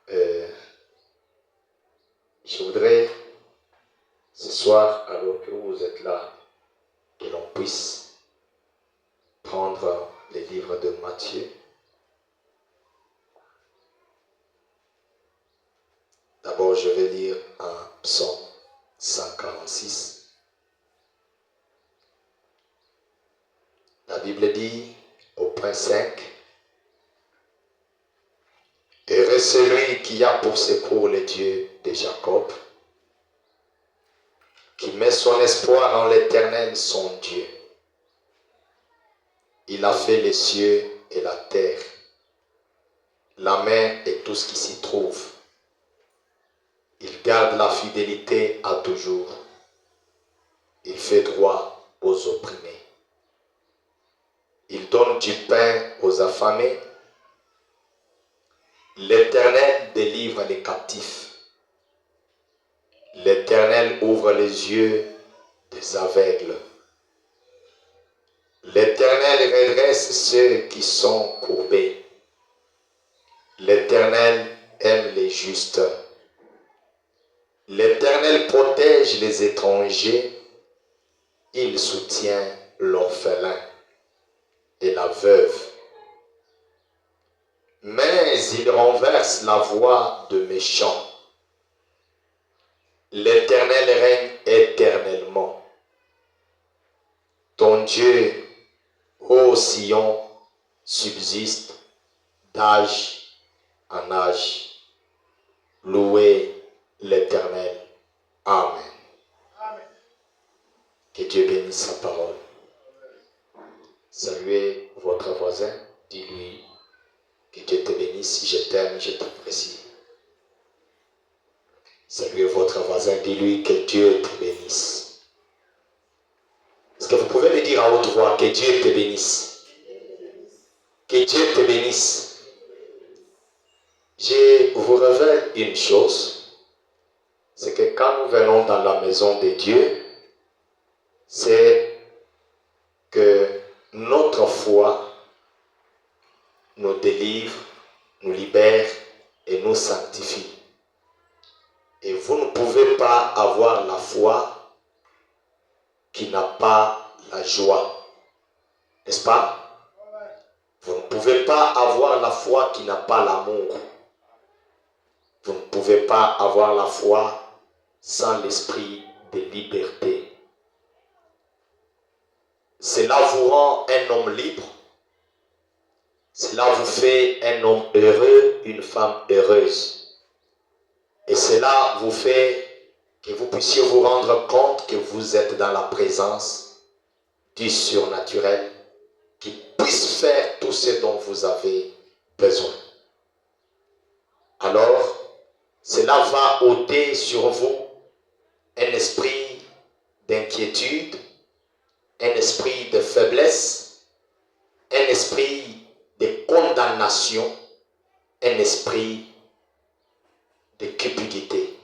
Euh, je voudrais ce soir, alors que vous êtes là, que l'on puisse prendre les livres de Matthieu. D'abord, je vais lire un psaume 146. La Bible dit au point 5, « Heureux celui qui a pour secours le Dieu de Jacob, qui met son espoir en l'Éternel, son Dieu. Il a fait les cieux et la terre, la mer et tout ce qui s'y trouve. Il garde la fidélité à toujours. Il fait droit aux opprimés. Il donne du pain aux affamés. L'Éternel délivre les captifs. L'Éternel ouvre les yeux des aveugles. L'Éternel redresse ceux qui sont courbés. L'Éternel aime les justes. L'Éternel protège les étrangers. Il soutient l'orphelin et la veuve. Mais il renverse la voie de méchants. L'Éternel règne éternellement. Ton Dieu, ô Sion, subsiste d'âge en âge. Louez l'Éternel. Amen. Amen. Que Dieu bénisse sa parole. Saluez votre voisin, dis-lui que Dieu te bénisse, je t'aime, je t'apprécie. Saluez votre voisin, dis-lui que Dieu te bénisse. Est-ce que vous pouvez me dire à haute voix que Dieu te bénisse? Que Dieu te bénisse. Je vous révèle une chose, c'est que quand nous venons dans la maison de Dieu, c'est que notre foi nous délivre, nous libère et nous sanctifie. Et vous ne pouvez pas avoir la foi qui n'a pas la joie. N'est-ce pas? Vous ne pouvez pas avoir la foi qui n'a pas l'amour. Vous ne pouvez pas avoir la foi sans l'esprit de liberté. Cela vous rend un homme libre. Cela vous fait un homme heureux, une femme heureuse. Et cela vous fait que vous puissiez vous rendre compte que vous êtes dans la présence du surnaturel qui puisse faire tout ce dont vous avez besoin. Alors, cela va ôter sur vous un esprit d'inquiétude, un esprit de faiblesse, un esprit de condamnation, un esprit de cupidité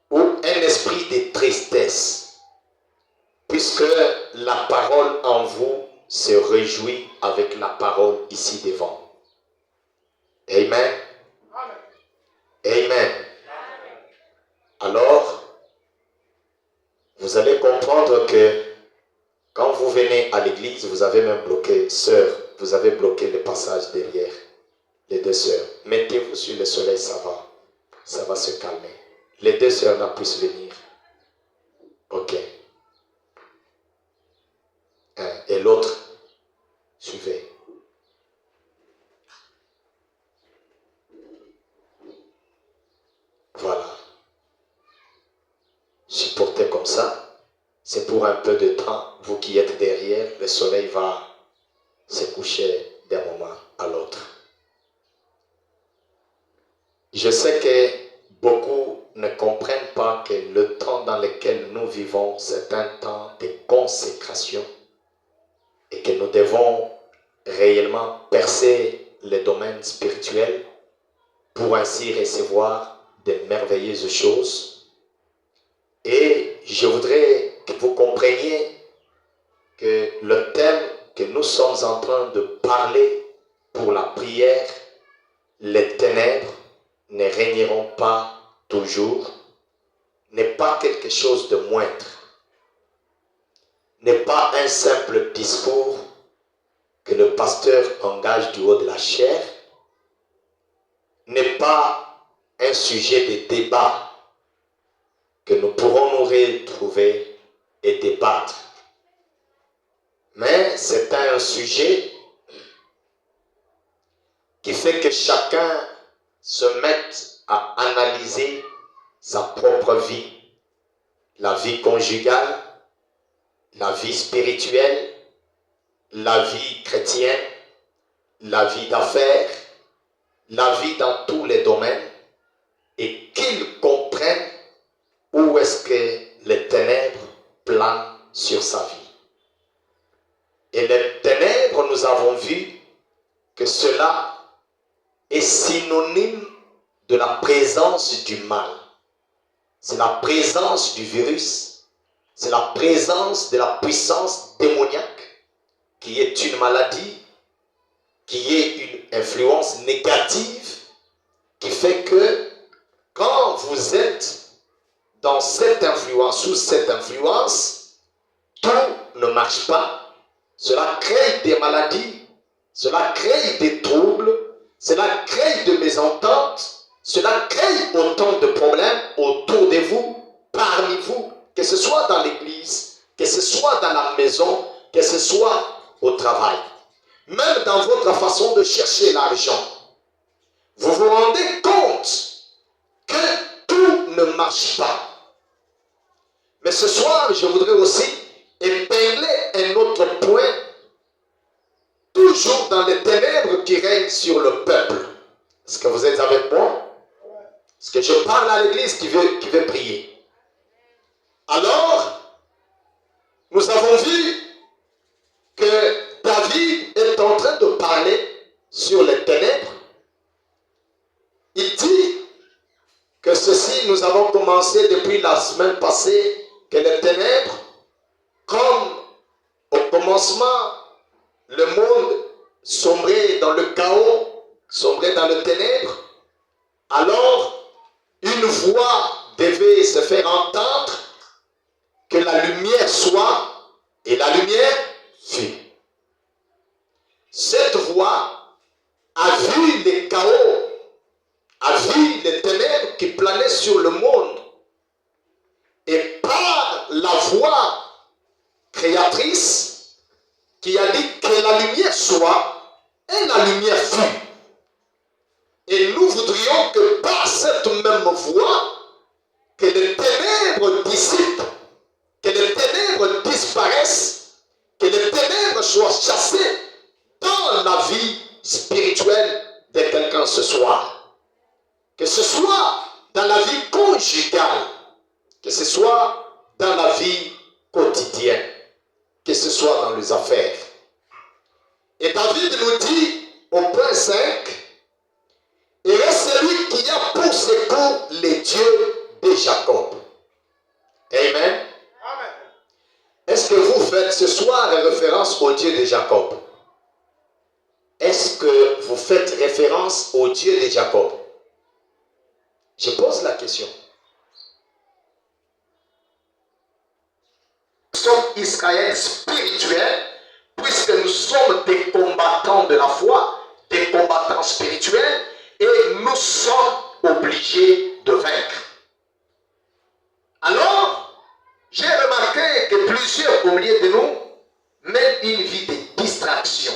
ou un esprit de tristesse, puisque la parole en vous se réjouit avec la parole ici devant. Amen. Amen. Alors, vous allez comprendre que quand vous venez à l'église, vous avez même bloqué, sœurs, vous avez bloqué le passage derrière, les deux sœurs. Mettez-vous sur le soleil, ça va se calmer. Les deux sœurs là puissent venir. Ok. Et l'autre, suivez. Voilà. Supportez comme ça. C'est pour un peu de temps. Vous qui êtes derrière, le soleil va se coucher d'un moment à l'autre. Je sais que beaucoup ne comprennent pas que le temps dans lequel nous vivons, c'est un temps de consécration et que nous devons réellement percer les domaines spirituels pour ainsi recevoir de merveilleuses choses. Et je voudrais que vous compreniez que le thème que nous sommes en train de parler pour la prière, les ténèbres pas toujours, n'est pas quelque chose de moindre, n'est pas un simple discours que le pasteur engage du haut de la chair, n'est pas un sujet de débat que nous pourrons nous retrouver et débattre. Mais c'est un sujet qui fait que chacun se mette à analyser sa propre vie, la vie conjugale, la vie spirituelle, la vie chrétienne, la vie d'affaires, la vie dans tous les domaines, et qu'il comprenne où est-ce que les ténèbres planent sur sa vie. Et les ténèbres, nous avons vu que cela est synonyme de la présence du mal. C'est la présence du virus, c'est la présence de la puissance démoniaque, qui est une maladie, qui est une influence négative, qui fait que quand vous êtes dans cette influence, sous cette influence, tout ne marche pas. Cela crée des maladies, cela crée des troubles, cela crée des mésententes, cela crée autant de problèmes autour de vous, parmi vous, que ce soit dans l'église, que ce soit dans la maison, que ce soit au travail. Même dans votre façon de chercher l'argent, vous vous rendez compte que tout ne marche pas. Mais ce soir, je voudrais aussi épingler un autre point, toujours dans les ténèbres qui règnent sur le peuple. Est-ce que vous êtes avec moi? Est-ce que je parle à l'église qui veut prier? Alors, nous avons vu que David est en train de parler sur les ténèbres. Il dit que ceci, nous avons commencé depuis la semaine passée, que les ténèbres, comme au commencement, le monde sombrait dans le chaos, sombrait dans le ténèbre, alors une voix devait se faire entendre, que la lumière soit, et la lumière fut. Cette voix a vu les chaos, a vu les ténèbres qui planaient sur le monde, et par la voix créatrice qui a dit que la lumière soit, et la lumière fut. Et nous voudrions que par cette même voix, que les ténèbres dissipent, que les ténèbres disparaissent, que les ténèbres soient chassées dans la vie spirituelle de quelqu'un ce soir. Que ce soit dans la vie conjugale, que ce soit dans la vie quotidienne, que ce soit dans les affaires. Et David nous dit au point 5, « Et est celui qui a pour secours les dieux de Jacob. » Amen. Amen. Est-ce que vous faites ce soir référence au Dieu de Jacob? Est-ce que vous faites référence au Dieu de Jacob? Je pose la question. Nous sommes Israël spirituel, puisque nous sommes des combattants de la foi, des combattants spirituels, et nous sommes obligés de vaincre. Alors, j'ai remarqué que plusieurs au milieu de nous mènent une vie de distraction.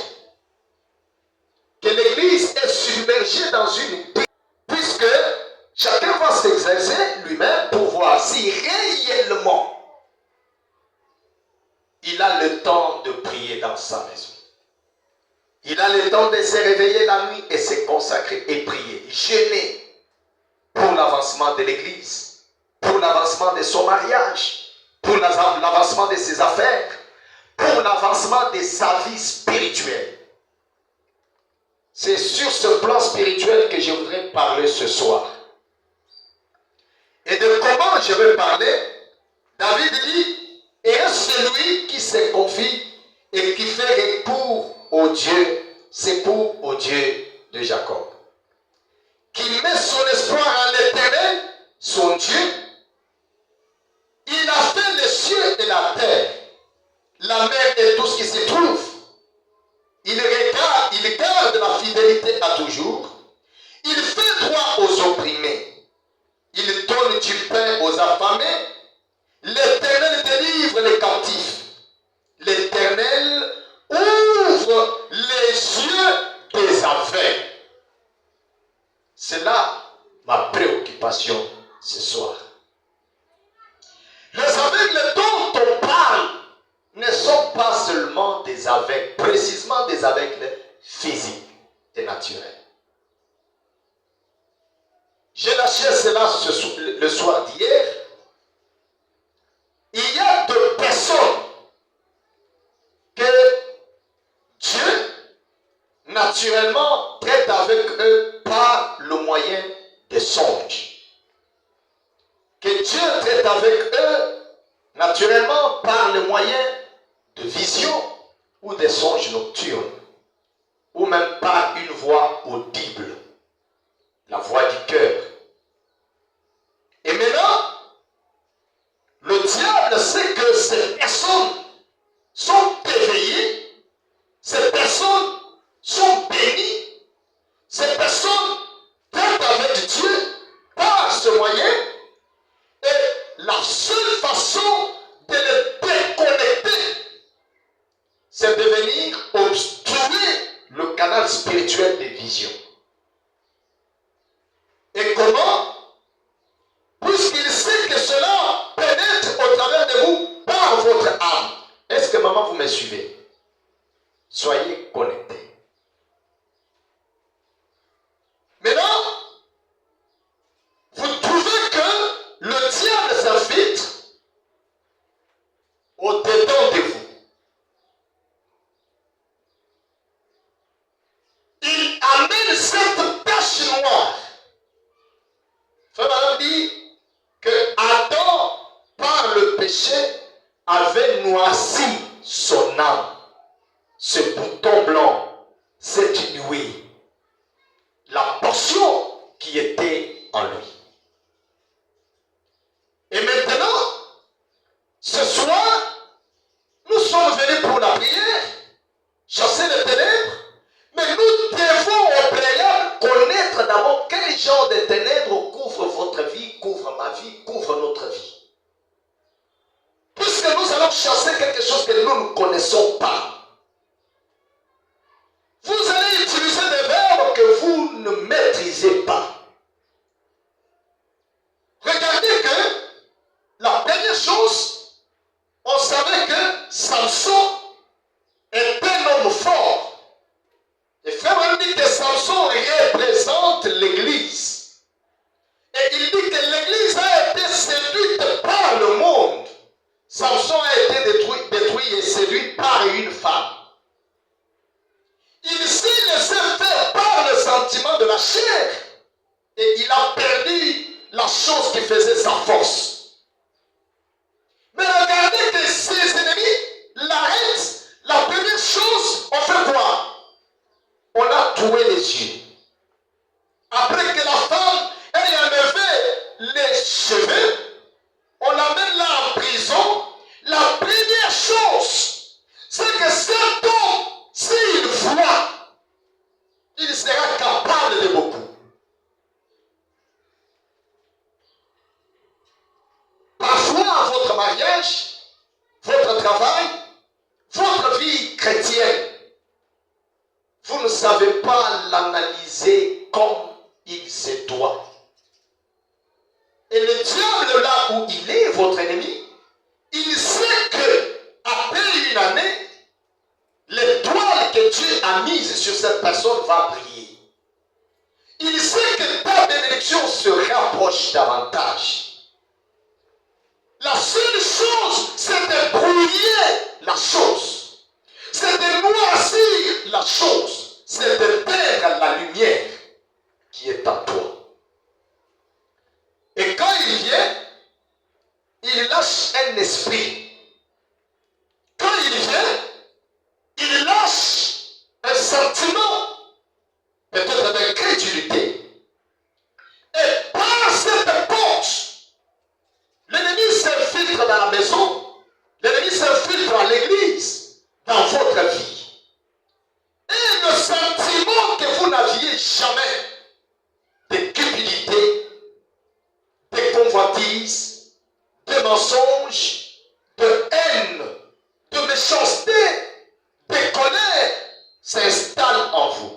Que l'Église est submergée dans une puisque chacun va s'exercer lui-même pour voir si réellement il a le temps de prier dans sa maison. Il a le temps de se réveiller la nuit et se consacrer et prier, jeûner pour l'avancement de l'Église, pour l'avancement de son mariage, pour l'avancement de ses affaires, pour l'avancement de sa vie spirituelle. C'est sur ce plan spirituel que je voudrais parler ce soir. Et de comment je vais parler, David dit, et celui qui se confie et qui fait recours au Dieu, secours au Dieu de Jacob, qui met son espoir en l'Éternel son Dieu, il a fait les cieux et la terre, la mer et tout ce qui s'y trouve. Il garde la fidélité à toujours. Il fait droit aux opprimés. Il donne du pain aux affamés. L'Éternel délivre les captifs. L'Éternel ouvre les yeux des aveugles. C'est là ma préoccupation ce soir. Les aveugles dont on parle ne sont pas seulement des aveugles, précisément des aveugles physiques et naturels. J'ai lâché cela le soir d'hier. Il y a deux personnes que Dieu, naturellement, traite avec eux par le moyen des songes. Que Dieu traite avec eux, naturellement, par le moyen de visions ou des songes nocturnes, ou même par une voix audible, la voix du cœur. Et maintenant, le diable sait que ces personnes sont éveillées, ces personnes sont bénies, ces personnes traitent avec Dieu par ce moyen, et la seule façon de les déconnecter, c'est de venir obstruer le canal spirituel des visions. Et comment? Puisqu'il sait que cela pénètre au travers de vous par votre âme. Est-ce que maman vous me suivez? Soyez connectés. Maintenant, vous trouvez que le diable s'infiltre au-dedans de vous. Il amène cette tache noire. Frère Madame dit que Adam, par le péché, avait noirci son âme. Ce bouton blanc, cette nuée, la portion qui était en lui. Et maintenant, ce soir, nous sommes venus pour la prière, chasser les ténèbres, mais nous devons au préalable connaître d'abord quel genre de ténèbres couvre votre vie, couvre ma vie, couvre notre vie. Puisque nous allons chasser quelque chose que nous ne connaissons pas. Vous allez utiliser des verbes que vous ne maîtrisez pas. Regardez que la première chose, on savait que Samson est un homme fort. Et frère, on dit que Samson représente l'Église. Et il dit que l'Église a été séduite par le monde. Samson a été détruit et séduit par une femme. Il s'est laissé faire par le sentiment de la chair. Et il a perdu la chose qui faisait sa force. Mais regardez que ses ennemis l'arrêtent. La première chose, on fait quoi? On a troué les yeux. Après que la femme ait enlevé les cheveux, on l'amène là en prison. La première chose, c'est que cet homme, s'il voit, il sera capable de beaucoup. Parfois, votre mariage, votre travail, votre vie chrétienne, vous ne savez pas l'analyser comme il se doit. Et le diable, là où il est, votre ennemi, il sait que après une année, l'étoile que Dieu a mise sur cette personne va briller. Il sait que ta bénédiction se rapproche davantage. La seule chose, c'est de brouiller la chose. C'est de noircir la chose. C'est de perdre la lumière qui est en toi. Et quand il vient, il lâche un esprit. Quand il vient, il lâche un sentiment, peut-être d'incrédulité. Et par cette porte, jamais de cupidité, de convoitise, de mensonges, de haine, de méchanceté, de colère s'installe en vous.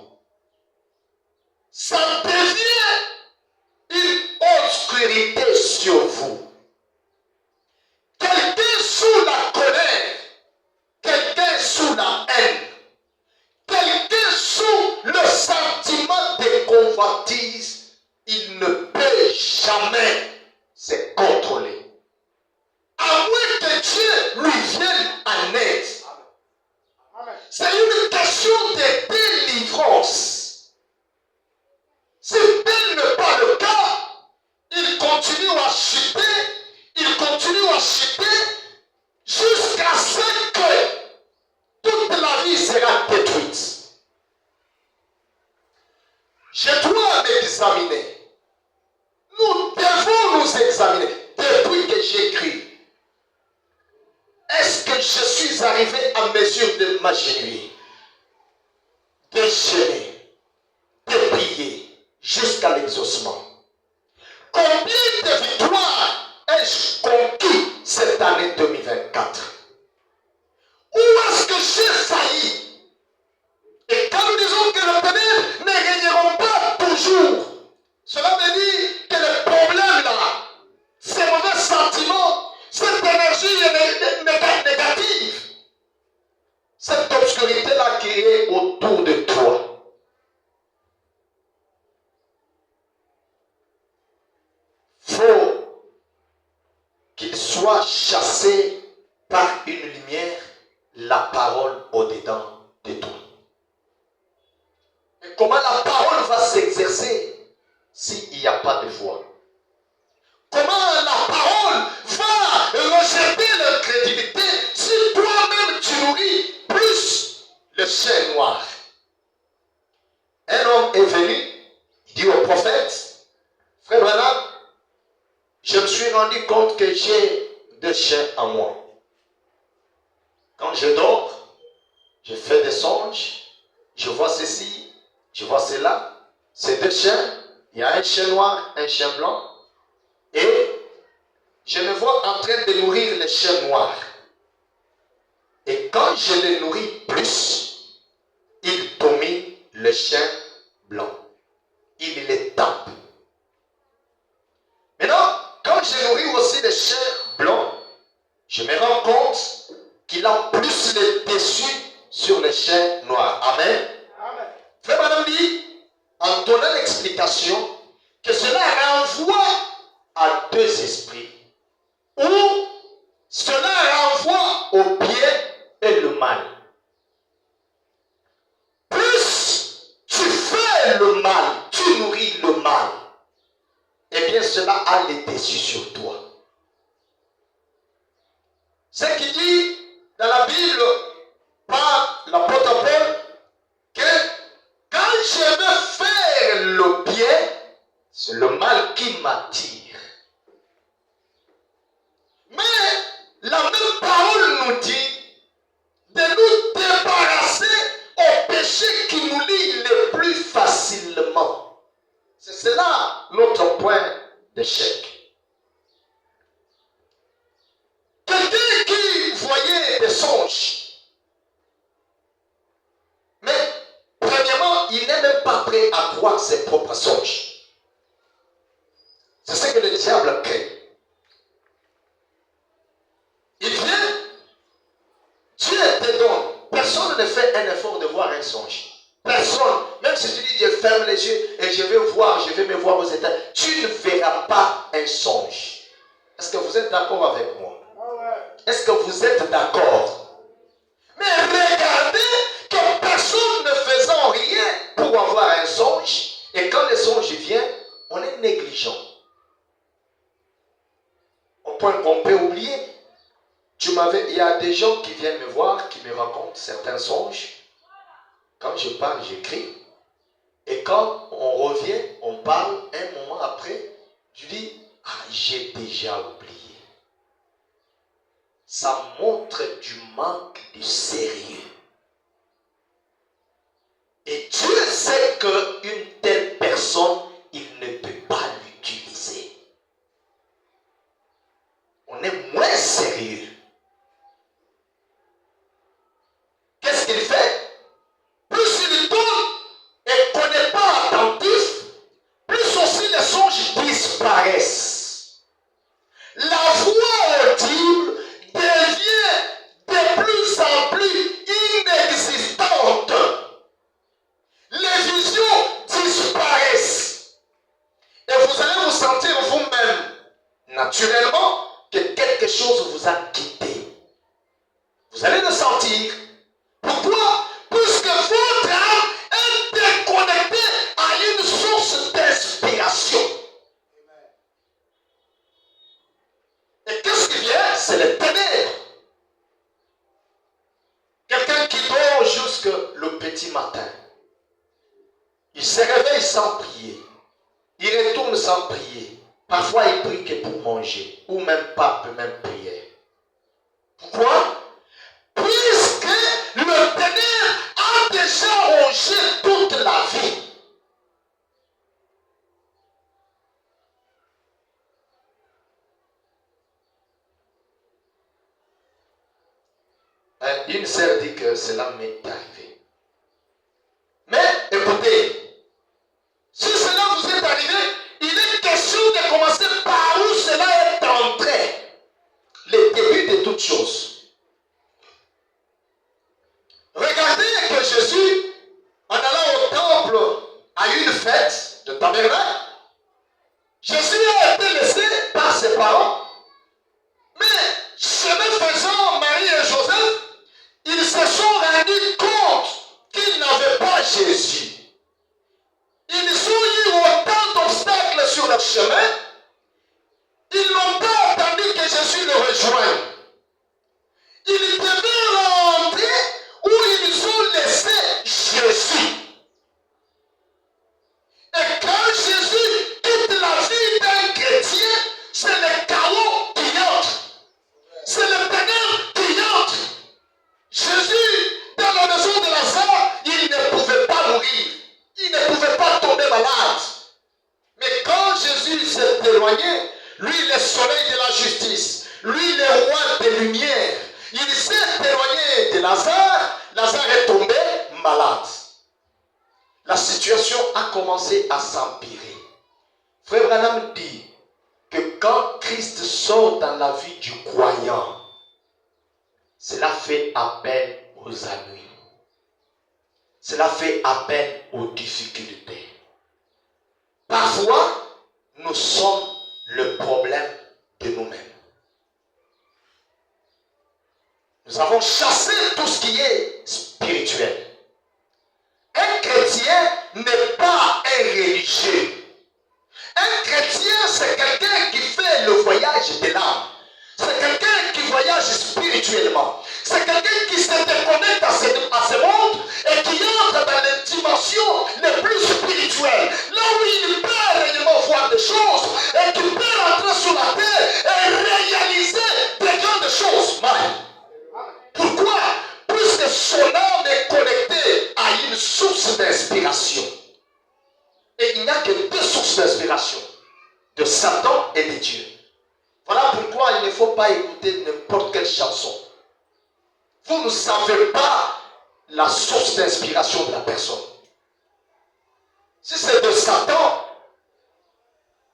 Ça devient une obscurité sur vous. Quelqu'un sous la colère, quelqu'un sous la haine, quelqu'un sous le sentiment de convoitise, il ne peut jamais se contrôler. À moins que Dieu lui vienne en aide. C'est une question de délivrance. Si tel n'est pas le cas, il continue à chuter, jusqu'à ce que toute la vie sera détruite. Je dois m'examiner. Nous devons nous examiner. Depuis que j'écris, est-ce que je suis arrivé à mesure de m'agenouiller, de jeûner, de prier jusqu'à l'exaucement? Combien de victoires ai-je conquis cette année 2024? Où est-ce que j'ai failli? Et quand nous disons que les ténèbres ne gagneront pas toujours, cela veut dire que les problèmes là, ces mauvais sentiments, cette énergie négative, cette obscurité-là qui est autour de toi, faut qu'il soit chassé par une lumière, la parole au-dedans de toi. Et comment la parole va s'exercer s'il n'y a pas de foi? Comment la parole va rejeter l'incrédulité si toi-même tu nourris plus le chien noir? Un homme est venu, il dit au prophète, frère Branham, je me suis rendu compte que j'ai 2 chiens en moi. Quand je dors, je fais des songes, je vois ceci, je vois cela. Ces 2 chiens, il y a un chien noir, un chien blanc. Et je me vois en train de nourrir le chien noir. Et quand je le nourris plus, il domine le chien blanc. Il les tape. Maintenant, quand je nourris aussi le chien blanc, je me rends compte qu'il a plus le dessus sur le chien noir. Amen. Amen. Frère Madame dit, en donnant l'explication, que cela renvoie à 2 esprits. Ou cela renvoie au bien et le mal. Plus tu fais le mal, tu nourris le mal, eh bien cela a le dessus sur toi. Ce qui dit dans la Bible par l'apôtre Paul que quand je veux faire le bien, c'est le mal qui m'attire. Mais la même parole nous dit de nous débarrasser au péché qui nous lie le plus facilement. C'est cela notre point d'échec. Quelqu'un qui voyait des songes, mais premièrement, il n'est même pas prêt à croire ses propres songes. C'est ce que le diable crée. Il vient, Dieu te donne. Personne ne fait un effort de voir un songe. Personne. Même si tu dis, je ferme les yeux et je vais me voir aux états, tu ne verras pas un songe. Est-ce que vous êtes d'accord avec moi? Est-ce que vous êtes d'accord? Mais regardez que personne ne faisant rien pour avoir un songe, et quand le songe vient, on est négligent. Au point qu'on peut oublier. Il y a des gens qui viennent me voir, qui me racontent certains songes. Quand je parle, j'écris. Et quand on revient, on parle, un moment après, je dis, ah, j'ai déjà oublié. Ça montre du manque de sérieux. Et Dieu sait qu'une telle naturellement que quelque chose vous a quitté. Vous allez le sentir. Pourquoi? Puisque votre âme est déconnectée à une source d'inspiration. Et qu'est-ce qui vient? C'est les ténèbres. Quelqu'un qui dort jusque le petit matin. Il se réveille sans prier. Il retourne sans prier. Parfois, il prie que pour manger. Ou même pas, peut même prier. Pourquoi? Puisque le ténèbre a déjà rongé toute la vie. Une sœur dit que cela m'est arrivé. Mais écoutez, si cela vous est arrivé, il est question de commencer par où cela est entré. Le début de toutes choses. Regardez que Jésus, en allant au temple à une fête de tabernacle, Jésus a été laissé par ses parents. Mais chemin faisant, Marie et Joseph, ils se sont rendus compte qu'ils n'avaient pas Jésus. Ils ont eu autant d'obstacles sur leur chemin. Ils n'ont pas attendu que Jésus le rejoigne. Ils devaient rentrer où ils ont laissé Jésus. Et quand Jésus quitte la vie d'un chrétien, c'est le chaos qui entre. C'est le ténèbre qui entre. Jésus, dans la maison de Lazare, il ne pouvait pas mourir. Il ne pouvait pas tomber malade. Mais quand Jésus s'est éloigné, lui le soleil de la justice, lui le roi des lumières, il s'est éloigné de Lazare, Lazare est tombé malade. La situation a commencé à s'empirer. Frère Branham dit que quand Christ sort dans la vie du croyant, cela fait appel aux ennuis. Cela fait appel aux difficultés. Parfois, nous sommes le problème de nous-mêmes. Nous avons chassé tout ce qui est spirituel. Un chrétien n'est pas un religieux. Un chrétien, c'est quelqu'un qui fait le voyage de l'âme. C'est quelqu'un qui voyage spirituellement. C'est quelqu'un qui se déconnecte à ce monde et qui entre dans les dimensions les plus spirituelles. Là où il peut réellement voir des choses et qui peut rentrer sur la terre et réaliser des grandes choses. Pourquoi? Puisque son âme est connectée à une source d'inspiration. Et il n'y a que deux sources d'inspiration, de Satan et de Dieu. Voilà pourquoi il ne faut pas écouter n'importe quelle chanson. Vous ne savez pas la source d'inspiration de la personne. Si c'est de Satan,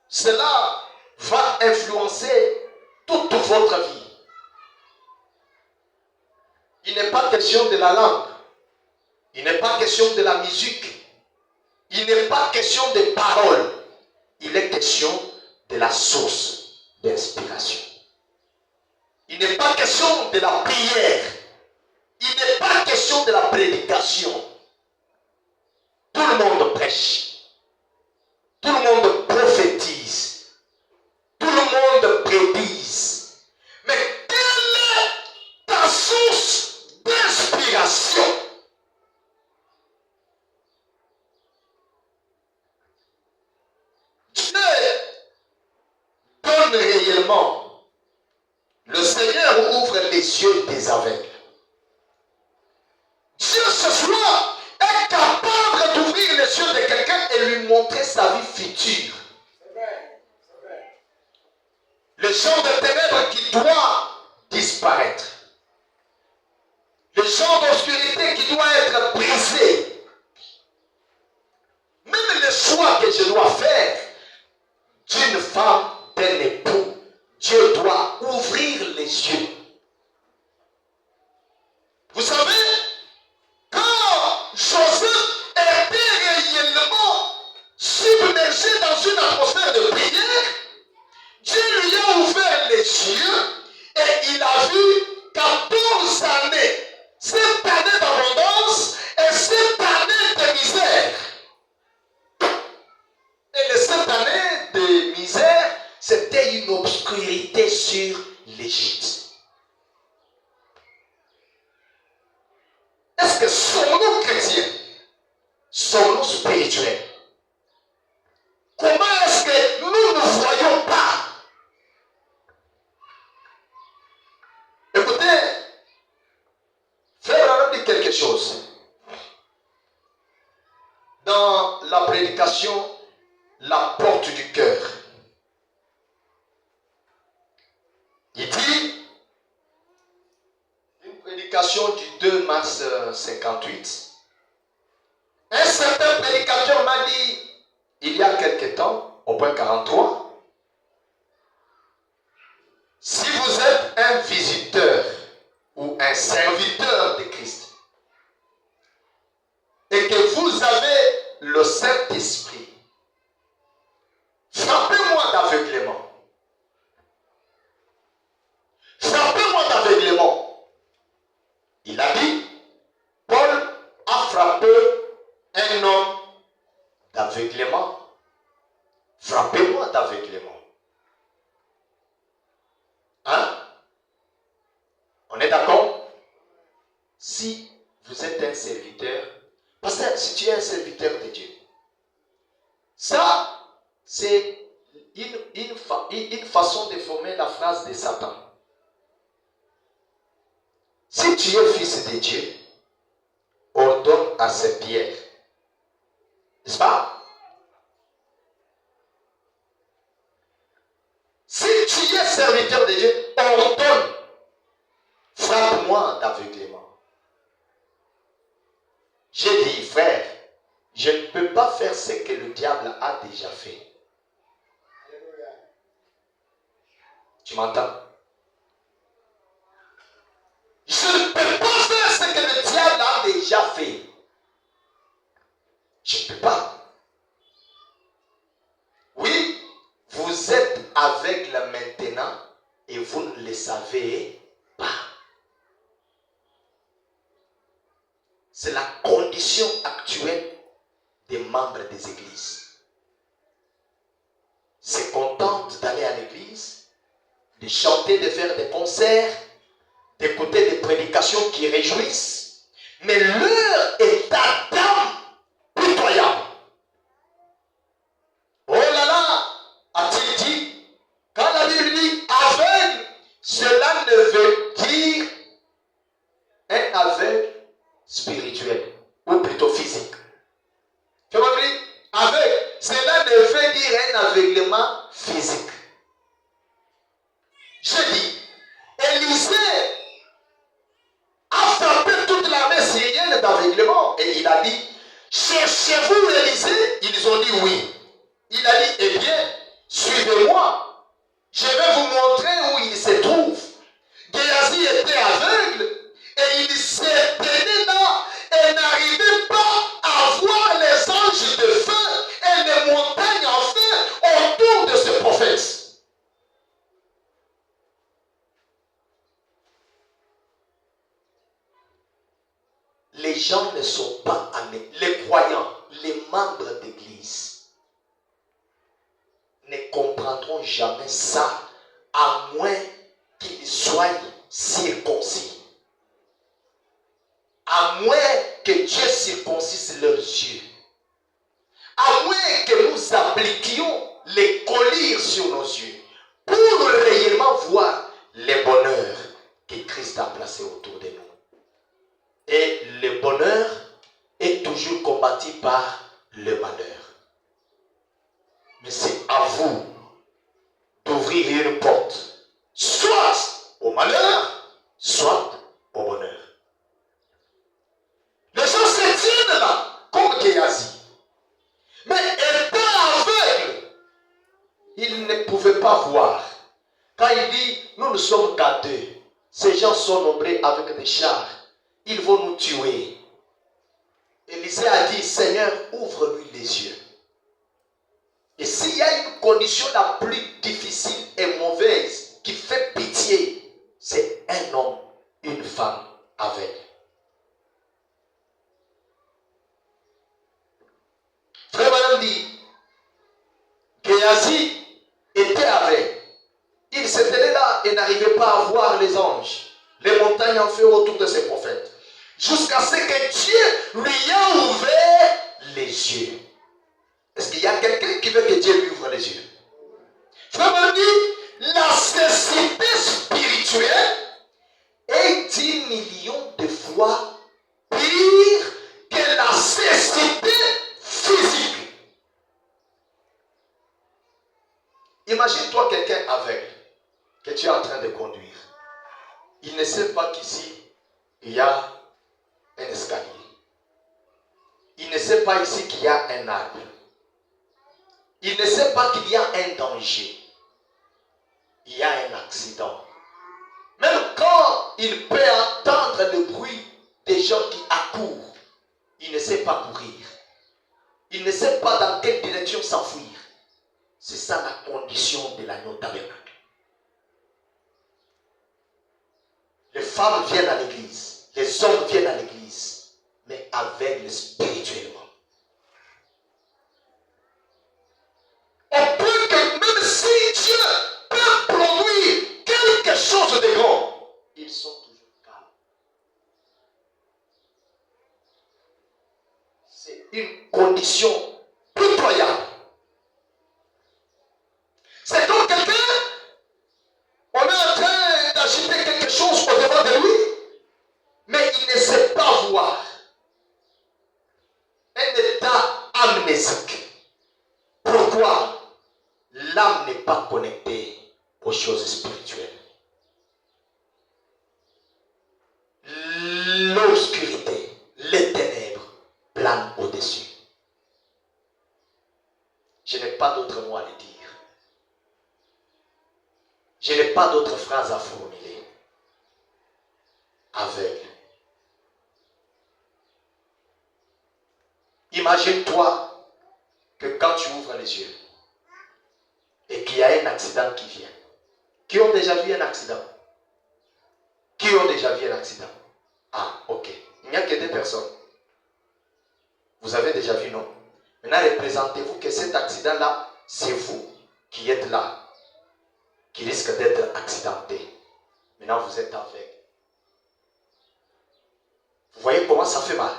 cela va influencer toute votre vie. Il n'est pas question de la langue. Il n'est pas question de la musique. Il n'est pas question des paroles. Il est question de la source d'inspiration. Il n'est pas question de la prière. Il n'est pas question de la prédication. Tout le monde prêche. Tout le monde prophétise. Tout le monde prédise. Mais quelle est ta source d'inspiration? Dieu donne réellement. Le Seigneur ouvre les yeux des aveugles. Dieu ce soir est capable d'ouvrir les yeux de quelqu'un et lui montrer sa vie future. Le champ de ténèbres qui doit disparaître. Le champ d'obscurité qui doit être brisé. Même le choix que je dois faire d'une femme, d'un époux, Dieu doit ouvrir les yeux. Vous savez, quand Joseph était réellement submergé dans une atmosphère de prière, Dieu lui a Dieu et il a vu 14 années. 7 années d'abondance et 7 années de misère. Et les 7 années de misère, c'était une obscurité sur l'Égypte. Est-ce que sommes-nous chrétiens? Sommes-nous spirituels? Comment est-ce que nous ne voyons pas? Écoutez, frère, on dit quelque chose. Dans la prédication, la porte du cœur, il dit, une prédication du 2 mars 58, un certain prédicateur m'a dit, il y a quelque temps, au point 43, si vous êtes un visiteur ou un serviteur de Christ et que vous avez le Saint-Esprit, frappez-moi d'aveuglement. Frappez-moi d'aveuglement. Il a dit, Paul a frappé un homme d'aveuglement. Frappez-moi d'aveuglement. Hein? On est d'accord? Si vous êtes un serviteur, parce que si tu es un serviteur de Dieu, ça, c'est une façon de former la phrase de Satan. Si tu es fils de Dieu, ordonne à ces pierres. N'est-ce pas? Si tu es serviteur de Dieu, ordonne. Frappe-moi d'aveuglement. J'ai dit, frère, je ne peux pas faire ce que le diable a déjà fait. Tu m'entends? Je ne peux pas faire ce que le diable a déjà fait. Je ne peux pas. Oui, vous êtes aveugle maintenant et vous ne le savez pas. C'est la condition actuelle des membres des églises. Se contentent d'aller à l'église, de chanter, de faire des concerts, d'écouter des prédications qui réjouissent, mais leur état d'âme pitoyable. Oh là là, a-t-il dit, quand la Bible dit aveugle, cela ne veut dire un aveugle spirituel, ou plutôt physique. Tu vois, aveugle, cela ne veut dire un aveuglement physique. Je dis, Élisée a frappé toute l'armée syrienne d'aveuglement et il a dit, cherchez-vous Élisée? Ils ont dit oui. Il a dit, eh bien, suivez-moi. Je vais vous montrer où il se trouve. Géasi était aveugle et il se tenait là et n'arrivait pas à voir les anges de feu et les montagnes en feu autour de ce prophète. Les gens ne sont pas amenés, les croyants, les membres d'église ne comprendront jamais ça à moins qu'ils soient circoncis. À moins que Dieu circoncise leurs yeux. À moins que nous appliquions les colliers sur nos yeux pour réellement voir les bonheurs que Christ a placés autour de nous. Et le bonheur est toujours combattu par le malheur. Mais c'est à vous d'ouvrir une porte, soit au malheur, soit au bonheur. Les gens se tiennent là, comme Géasi. Mais étant aveugle, ils ne pouvaient pas voir. Quand il dit, nous ne sommes qu'à 2, ces gens sont nombreux avec des chars. Ils vont nous tuer. Élisée a dit, Seigneur, ouvre-lui les yeux. Et s'il y a une condition la plus difficile et mauvaise qui fait pitié, c'est un homme, une femme aveugle. Frère Madame dit, Géasi était aveugle. Il se tenait là et n'arrivait pas à voir les anges, les montagnes en feu autour de ses prophètes. Jusqu'à ce que Dieu lui a ouvert les yeux. Est-ce qu'il y a quelqu'un qui veut que Dieu lui ouvre les yeux? Frère Madame dit, la cécité spirituelle est 10 millions de fois pire que la cécité physique. Imagine-toi quelqu'un aveugle que tu es en train de conduire. Il ne sait pas qu'ici, il y a un escalier. Il ne sait pas ici qu'il y a un arbre. Il ne sait pas qu'il y a un danger. Il y a un accident. Même quand il peut entendre le bruit des gens qui accourent, il ne sait pas courir. Il ne sait pas dans quelle direction s'enfuir. C'est ça la condition de l'agneau tabernacle. Les femmes viennent à l'église, les hommes viennent à l'église, mais aveugles spirituellement. Au point que même si Dieu peut produire quelque chose de grand, ils sont toujours calmes. C'est une condition pitoyable. C'est comme quelqu'un, on est en train d'agiter quelque chose au devant de lui, mais il ne sait pas voir. Un état amnésique. Pourquoi? L'âme n'est pas connectée aux choses spirituelles. L'obscurité, les ténèbres planent au-dessus. Je n'ai pas d'autre mot à le dire. Je n'ai pas d'autres phrases à formuler. Aveugle. Imagine-toi que quand tu ouvres les yeux et qu'il y a un accident qui vient. Qui ont déjà vu un accident? Qui ont déjà vu un accident? Ah, ok. Il n'y a que 2 personnes. Vous avez déjà vu, non? Maintenant, représentez-vous que cet accident-là, c'est vous qui êtes là, qui risque d'être accidenté. Maintenant, vous êtes aveugle. Vous voyez comment ça fait mal?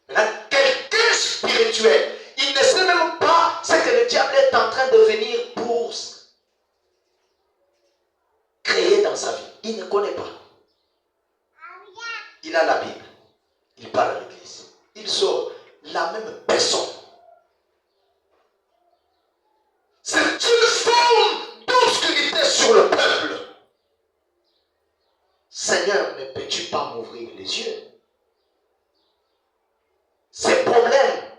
Maintenant, quelqu'un spirituel, il ne sait même pas ce que le diable est en train de venir pour créer dans sa vie. Il ne connaît pas. Il a la Bible. Il parle à l'église. Il sort la même personne. C'est une forme d'obscurité sur le peuple. Seigneur, ne peux-tu pas m'ouvrir les yeux? Ces problèmes,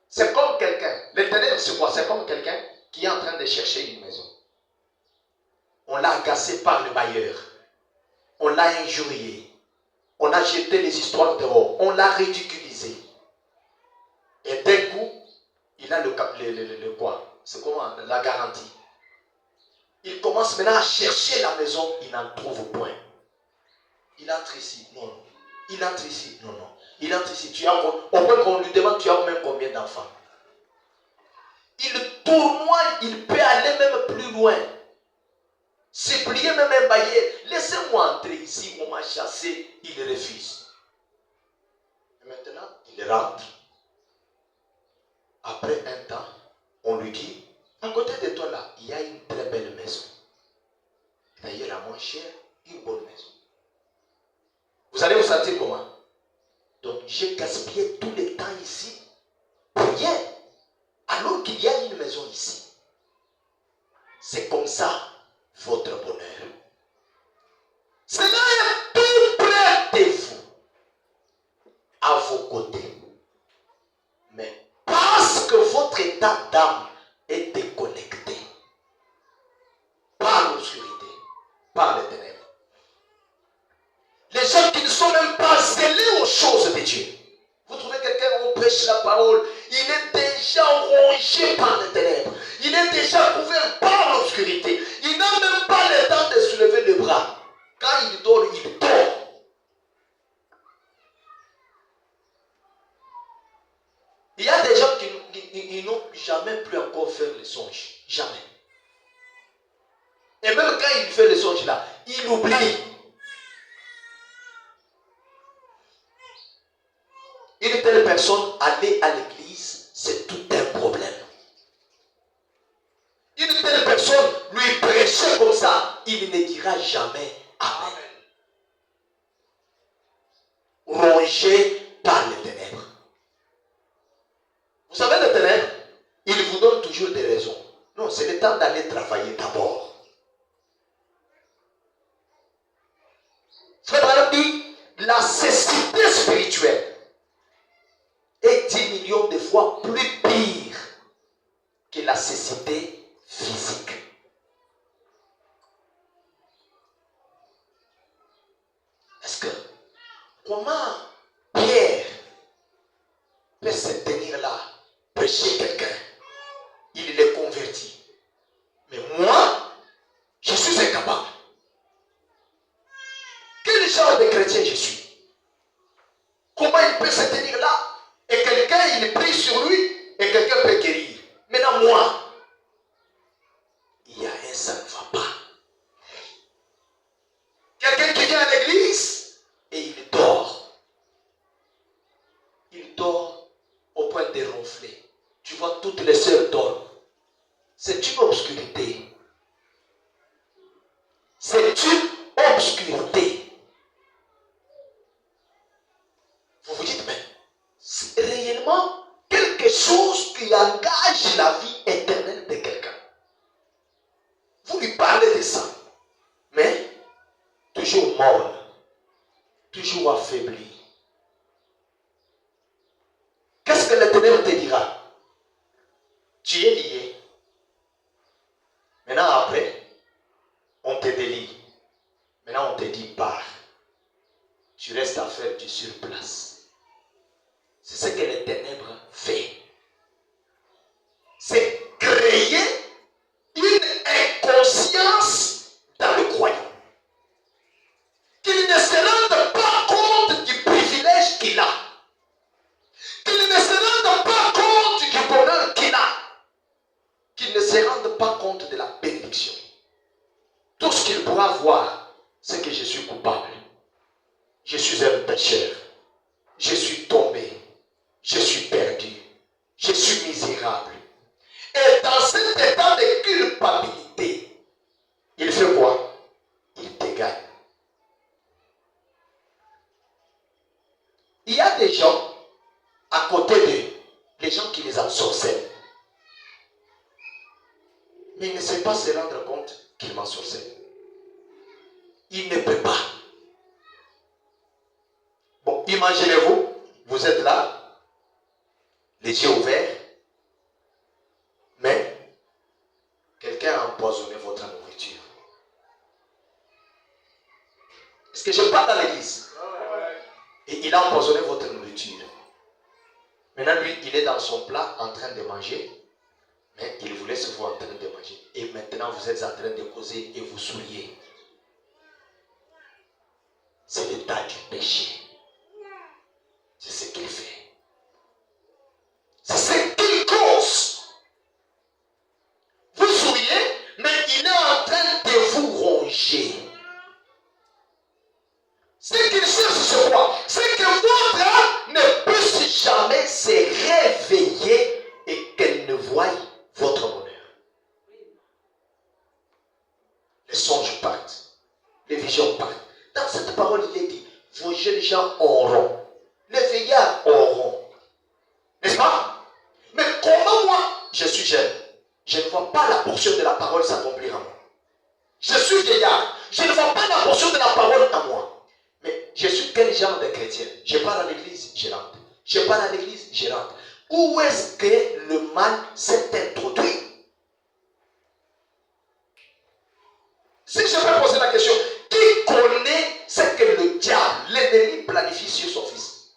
c'est comme quelqu'un. Les ténèbres, c'est quoi? C'est comme quelqu'un qui est en train de chercher une maison. On l'a agacé par le bailleur. On l'a injurié. On a jeté les histoires dehors. On l'a ridiculisé. Et d'un coup, il a le quoi? C'est comment? La garantie. Il commence maintenant à chercher la maison. Il n'en trouve point. Il entre ici. Non, non. Il entre ici. Non, non. Il entre ici. Tu as, au point qu'on lui demande, tu as même combien d'enfants? Il tournoie. Il peut aller même plus loin. Supplier même un bailleur. Laissez-moi entrer ici. On m'a chassé. Il refuse. Et maintenant, il rentre. Après un temps, on lui dit, à côté de toi là, il y a une très belle maison. D'ailleurs, la moins chère, une bonne maison. Vous allez vous sentir comment? Donc, j'ai gaspillé tout le temps ici pour rien. Alors qu'il y a une maison ici. C'est comme ça votre bonheur. Cela est tout près de vous, à vos côtés. Mais parce que votre état d'âme est déconnecté par l'obscurité, par les ténèbres. Les gens qui ne sont même pas zélés aux choses de Dieu. Vous trouvez quelqu'un, on prêche la parole, il est déjà rongé par les ténèbres. Il est déjà couvert par l'obscurité. Il n'a même encore faire le songe. Jamais. Et même quand il fait le songe là, il oublie. Une telle personne, aller à l'église, c'est tout un problème. Une telle personne, lui prêcher comme ça, il ne dira jamais Amen. Rongé par les ténèbres. Vous savez, les ténèbres, ils vous donnent toujours des raisons. Non, c'est le temps d'aller travailler d'abord. Frère Branham dit, la cécité spirituelle est 10 millions de fois plus pire que la cécité physique. Est-ce que, comment Pierre peut se tenir là, prêcher quelqu'un, il est converti. Mais moi, je suis incapable. Quel genre de chrétien je suis? Comment il peut se tenir là et quelqu'un, il prie sur lui et quelqu'un peut guérir? Maintenant, moi, il y a un ça ne va pas. Quelqu'un qui vient à l'église et il dort. Il dort au point de ronfler. Tu vois, toutes les sœurs dorment. C'est une obscurité. C'est une obscurité. Vous vous dites, mais c'est réellement quelque chose qui engage la vie éternelle de quelqu'un. Vous lui parlez de ça, mais toujours morne, toujours affaibli. Qu'est-ce que l'Éternel te dira? Tu es lié. Maintenant après, on te délie. Maintenant on te dit pars. Tu restes à faire du surplace. C'est ce que les ténèbres fait. C'est créer une inconscience dans le croyant. Qu'il ne se rende pas compte du privilège qu'il a. Qu'il ne se rende pas compte du bonheur qu'il a. Qu'il ne se rende pas compte de la bénédiction. Tout ce qu'il pourra voir, c'est que je suis coupable. Je suis un pécheur. Je suis tombé. Je suis perdu. Je suis misérable. Et dans cet état de culpabilité, il fait quoi? Il te gagne. Il y a des gens à côté d'eux, les gens qui les ensorcellent. Mais il ne sait pas se rendre compte qu'ils m'ensorcellent. Il ne peut pas. Bon, imaginez-vous, vous êtes là, les yeux ouverts, mais quelqu'un a empoisonné votre nourriture. Est-ce que je parle dans l'église? Et il a empoisonné votre nourriture. Maintenant, lui, il est dans son plat en train de manger, mais il vous laisse vous en train de manger. Et maintenant, vous êtes en train de causer et vous souriez. C'est l'état du péché. C'est ce qu'il fait. C'est ce qu'il cause. Vous souriez, mais il est en train de vous ronger. Ce qu'il cherche, c'est quoi? C'est que votre âme ne puisse jamais se réveiller et qu'elle ne voie votre bonheur. Les songes partent, les visions partent. Dans cette parole, il est dit, vos jeunes gens auront, les vieillards auront. N'est-ce pas? Mais comment moi, je suis jeune, je ne vois pas la portion de la parole s'accomplir en moi. Je suis vieillard, je ne vois pas la portion de la parole en moi. Mais je suis quel genre de chrétien? Je pars à l'église, je rentre. Je pars à l'église, je rentre. Où est-ce que le mal s'est introduit? Si je peux poser la question, qui connaît ce que le diable, l'ennemi planifie sur son fils?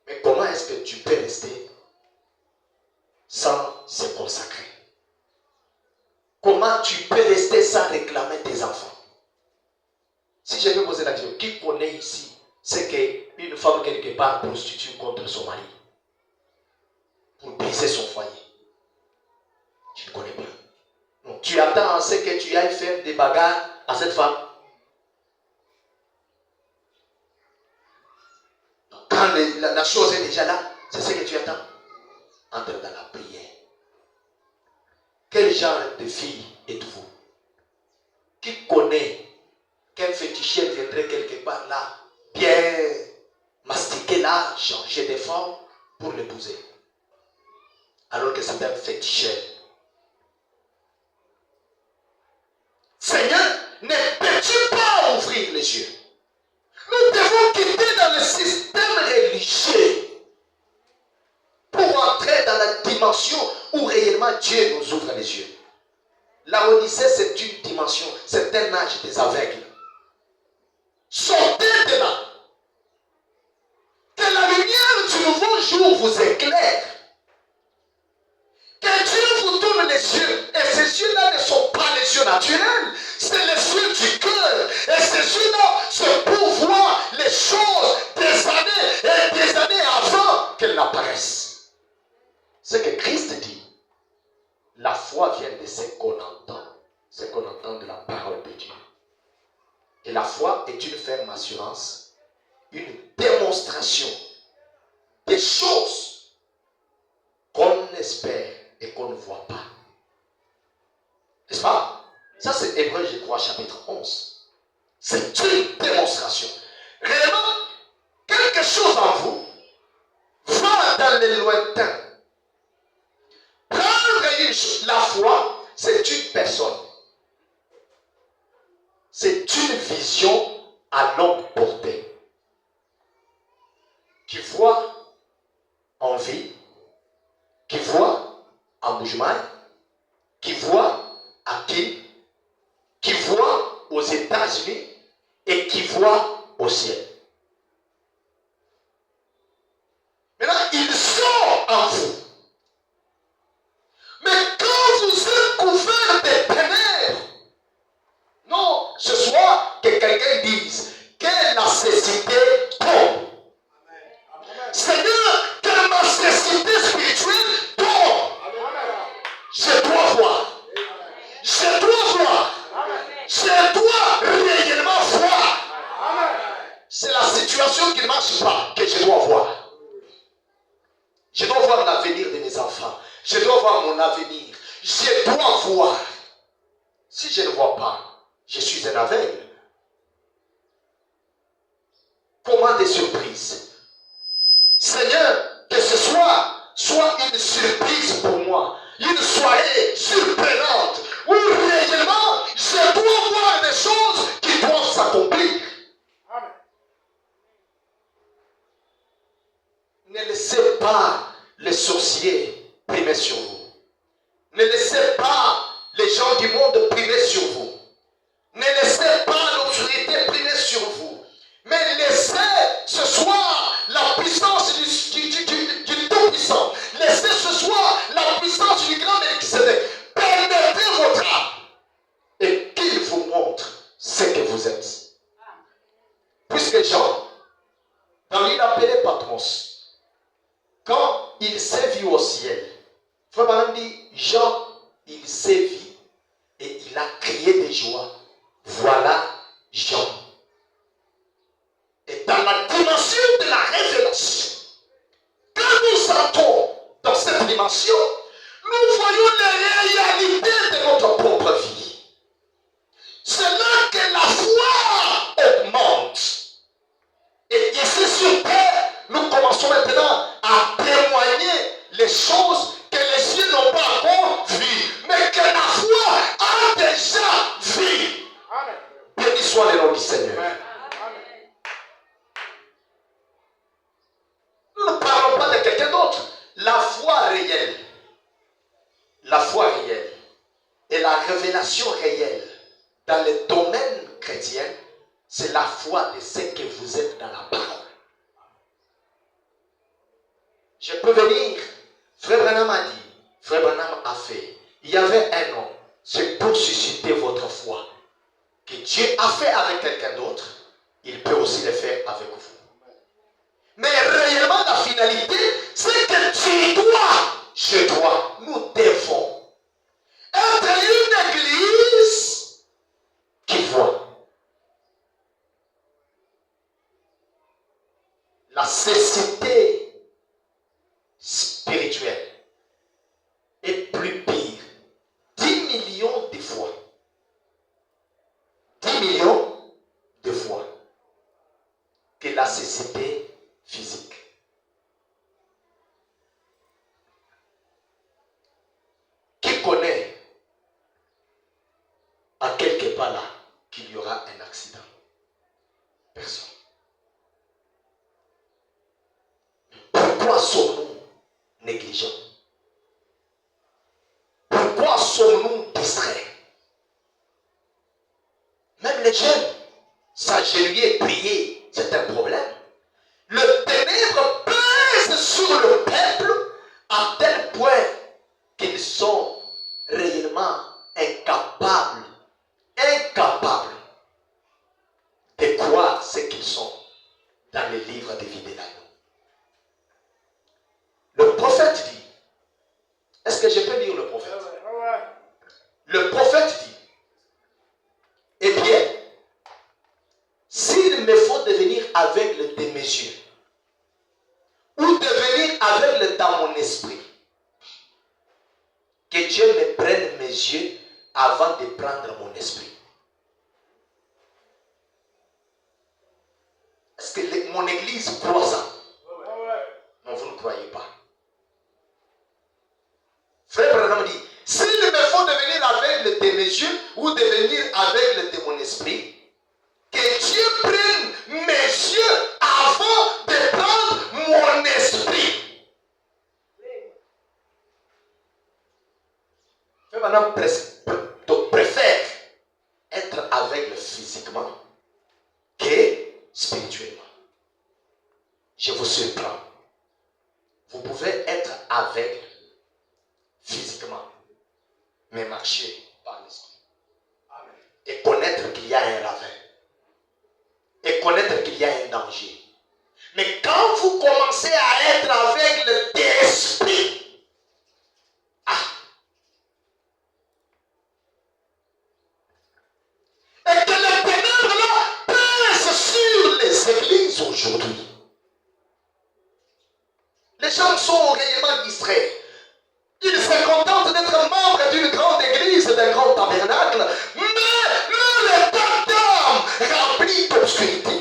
Mais comment est-ce que tu peux rester sans se consacrer? Comment tu peux rester sans réclamer tes enfants? Si je peux poser la question, qui connaît ici ce qu'une femme quelque part prostitue contre son mari pour briser son foyer? tu attends à ce que tu ailles faire des bagarres à cette femme. Quand la chose est déjà là, c'est ce que tu attends. Entre dans la prière. Quel genre de fille êtes-vous? Qui connaît qu'un féticheur viendrait quelque part là, bien mastiquer là, changer de forme pour l'épouser? Alors que c'est un féticheur. Seigneur, ne peux-tu pas ouvrir les yeux? Nous devons quitter dans le système religieux pour entrer dans la dimension où réellement Dieu nous ouvre les yeux. La Odyssée, c'est une dimension, c'est un âge des aveugles. Sortez de là. Que la lumière du nouveau jour vous éclaire. Que Dieu vous tourne les yeux. Et ces yeux-là ne sont pas les yeux naturels. C'est les yeux du cœur. Et ces yeux-là, c'est pour voir les choses des années et des années avant qu'elles n'apparaissent. Ce que Christ dit, la foi vient de ce qu'on entend. Ce qu'on entend de la parole de Dieu. Et la foi est une ferme assurance, une démonstration des choses qu'on espère et qu'on ne voit pas. N'est-ce pas? Ça, c'est Hébreux, je crois, chapitre 11. C'est une démonstration. Réellement, quelque chose en vous va dans les lointains. Prendre la foi, c'est une personne. C'est une vision à longue portée. Qui voit en vie, qui voit en mouvement, qui voit à qui voit aux États-Unis et qui voit au ciel. Maintenant, il sort en vous. Mais quand vous êtes couvert de ténèbres, non, ce soir, que quelqu'un dise que la cécité tombe. Seigneur, que ma cécité spirituelle tombe. Je dois voir. Je dois voir. Je dois réellement voir. C'est la situation qui ne marche pas que je dois voir. Je dois voir l'avenir de mes enfants. Je dois voir mon avenir. Je dois voir. Si je ne vois pas, je suis un aveugle. Comment des surprises? Seigneur, que ce soit une surprise pour moi, une soirée surprenante, où réellement je dois voir des choses qui doivent s'accomplir. Ne laissez pas les sorciers primer sur vous. Ne laissez pas les gens du monde primer sur vous. Ne laissez pas l'obscurité primer sur vous. Mais laissez ce soir la puissance du Tout-Puissant. Laissez ce soir la puissance du grand Melchisédek pénétrer votre âme. Et qu'il vous montre ce que vous êtes. Puisque Jean, dans l'île appelée Patmos, quand il s'est vu au ciel, Frère Branham dit, Jean, il s'est vu et il a crié de joie. Voilà Jean. Et dans la dimension de la révélation, quand nous entrons dans cette dimension, nous voyons les réalités de notre propre vie. C'est là que la foi augmente. Et ici sur terre, nous commençons maintenant à témoigner les choses que les yeux n'ont pas encore vues, mais que la foi a déjà vues. Béni soit le nom du Seigneur. Nous ne parlons pas de quelqu'un d'autre. La foi réelle. La foi réelle et la révélation réelle dans le domaine chrétien, c'est la foi de ce que vous êtes dans la parole. Je peux venir, Frère Branham a dit, Frère Branham a fait. Il y avait un homme, c'est pour susciter votre foi. Que Dieu a fait avec quelqu'un d'autre, il peut aussi le faire avec vous. Mais réellement, la finalité, c'est que tu dois, je dois, nous devons être une église plus pire. 10 millions de fois. 10 millions de fois que la cécité physique. Qui connaît à quelque part là qu'il y aura un accident? Personne. Pourquoi sommes-nous négligents? Pourquoi sommes-nous distraits? Même les jeunes, s'agenouiller, prier, c'est un problème. Le ténèbre pèse sur le peuple à tel point qu'ils sont réellement incapables de croire ce qu'ils sont dans les livres de vie de l'agneau. Le prophète dit, est-ce que je peux lire le prophète? Le prophète dit, eh bien, s'il me faut devenir aveugle de mes yeux, ou devenir aveugle dans mon esprit, que Dieu me prenne mes yeux avant de prendre mon esprit. Est-ce que mon église croit ça? Non, vous ne croyez pas. Frère Branham dit, s'il me faut devenir aveugle de mes yeux ou devenir aveugle de mon esprit, que Dieu prenne mes yeux avant de prendre mon esprit. Frère Branham préfère être aveugle physiquement que spirituellement. Je vous surprends. Vous pouvez être aveugle physiquement, mais marcher par l'esprit. Et connaître qu'il y a un ravin. Et connaître qu'il y a un danger. Mais quand vous commencez à être aveugle d'esprit, et que les ténèbres là pèsent sur les églises aujourd'hui. Les gens sont réellement distraits. Ils se contentent d'être membres d'une grande église, d'un grand tabernacle, mais leur état d'âme rempli d'obscurité.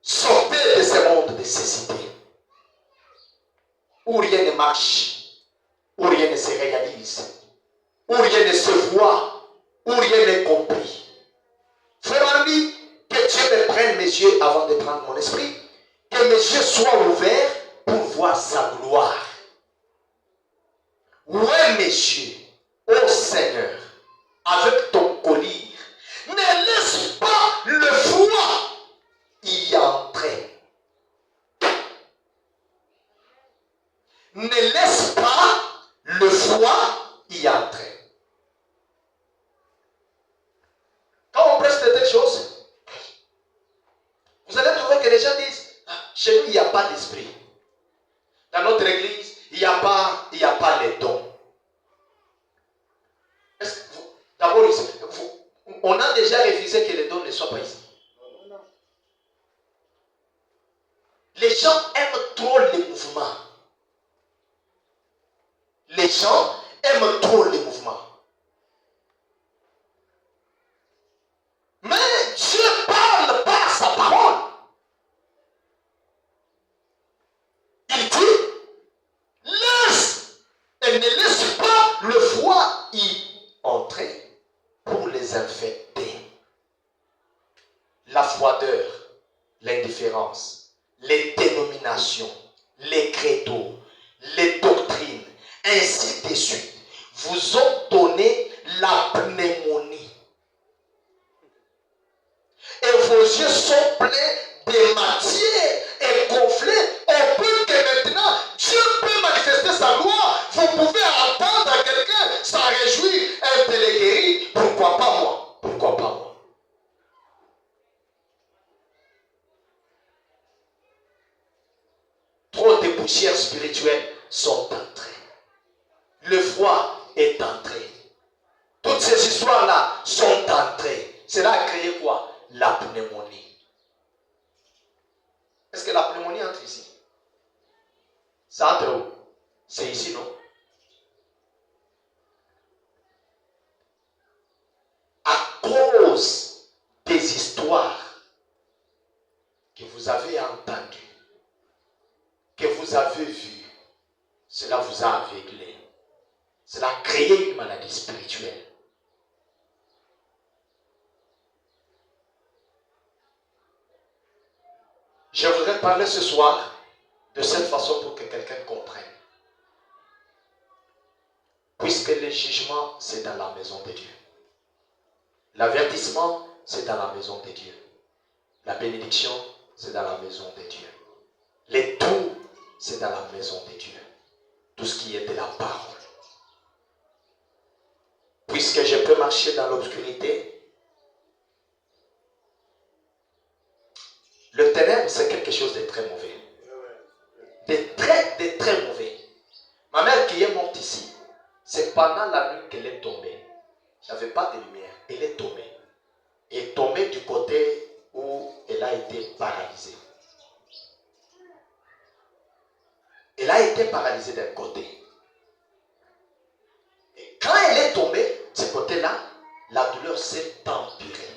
Sortez de ce monde de cécité, où rien ne marche, où rien ne se réalise, où rien ne se voit, où rien n'est compris. Frère ami, que Dieu me prenne mes yeux avant de prendre mon esprit, que mes yeux soient ouverts pour voir sa gloire. Où est mes yeux, ô Seigneur, avec ton collier? Ne laisse pas le froid y entrer. Ne laisse pas le froid y entrer. Quand on presse de telles choses, vous allez trouver que les gens disent, chez nous, il n'y a pas d'esprit. Dans notre église, il n'y a pas les dons. D'abord, on a déjà refusé que les dons ne soient pas ici. Les gens aiment trop les mouvements. Les gens aiment trop les mouvements. Mais Dieu parle par sa parole. Il dit, laisse et ne laisse pas le froid y entrer pour les infecter. La froideur, l'indifférence, les dénominations, les credos, les doctrines, ainsi de suite, vous ont donné la pneumonie. Et vos yeux sont pleins de matière et gonflés au point que maintenant Dieu peut manifester sa gloire. Vous pouvez entendre quelqu'un s'en réjouir, être guéri. Pourquoi pas moi? Pourquoi pas moi? Trop de poussières spirituelles sont entrées. Le froid est entré. Toutes ces histoires-là sont entrées. Cela a créé quoi? La pneumonie. Est-ce que la pneumonie entre ici? Ça entre où? C'est ici, non? À cause des histoires que vous avez entendues, que vous avez vues, cela vous a aveuglé. Cela a créé une maladie spirituelle. Je voudrais parler ce soir de cette façon pour que quelqu'un comprenne. Puisque le jugement, c'est dans la maison de Dieu. L'avertissement, c'est dans la maison de Dieu. La bénédiction, c'est dans la maison de Dieu. Les tout, c'est dans la maison de Dieu. Tout ce qui est de la parole. Puisque je peux marcher dans l'obscurité, le ténèbre, c'est quelque chose de très mauvais. De très mauvais. Ma mère qui est morte ici, c'est pendant la nuit qu'elle est tombée. Il n'y avait pas de lumière. Elle est tombée. Elle est tombée du côté où elle a été paralysée. Elle a été paralysée d'un côté. Et quand elle est tombée, ce côté-là, la douleur s'est empirée.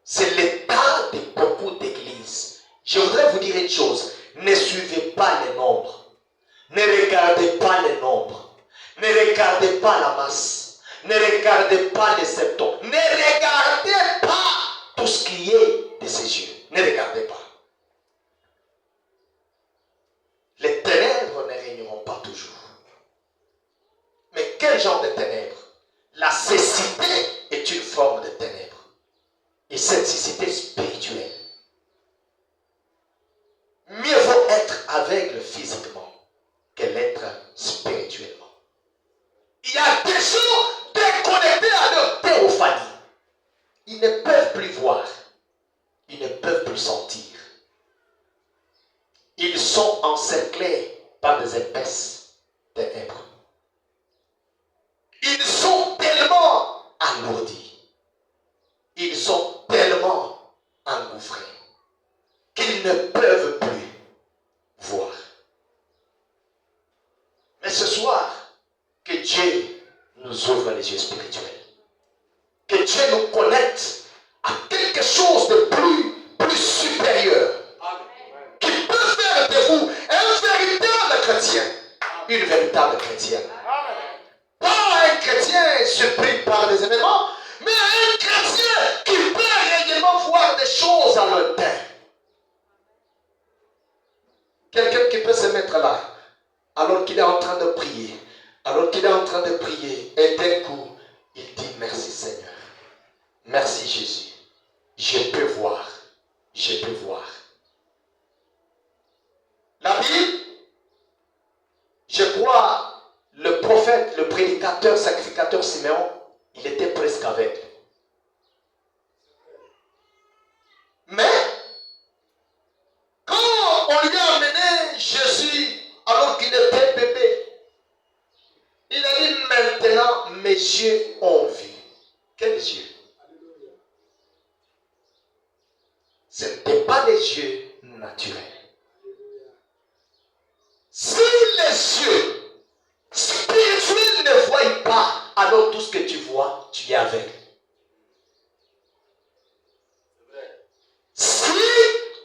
C'est l'état de beaucoup d'églises. Je voudrais vous dire une chose. Ne suivez pas les nombres. Ne regardez pas les nombres. Ne regardez pas la masse. Ne regardez pas les symptômes. Ne regardez pas tout ce qui est de ses yeux. Ne regardez pas. Les ténèbres ne régneront pas toujours. Mais quel genre de ténèbres? La cécité est une forme de ténèbres. Et cette cécité spirituelle. Mieux vaut être aveugle physiquement que l'être spirituellement. Il y a des gens déconnectés à leur théophanie. Ils ne peuvent plus voir. Ils ne peuvent plus sentir. Ils sont encerclés par des épaisses ténèbres. Ils sont tellement alourdis. Ils sont tellement engouffrés qu'ils ne peuvent plus voir. Mais ce soir, que Dieu nous ouvre les yeux spirituels. Que Dieu nous connecte à quelque chose de plus supérieur. Qui peut faire de vous un véritable chrétien. Une véritable chrétienne. Pas un chrétien surpris par des événements, mais un chrétien qui peut réellement voir des choses à lointain. Quelqu'un qui peut se mettre là, alors qu'il est en train de prier, et d'un coup, il dit merci Seigneur, merci Jésus, je peux voir. La Bible, je crois, le prophète, le prédicateur, sacrificateur Siméon, il était presque aveugle. Mais, quand on lui a amené Jésus, alors qu'il était bébé, il a dit maintenant, mes yeux ont vu. Quels yeux? Ce n'étaient pas les yeux naturels. Si les yeux spirituels ne voient pas, alors tout ce que tu vois, tu es aveugle. Si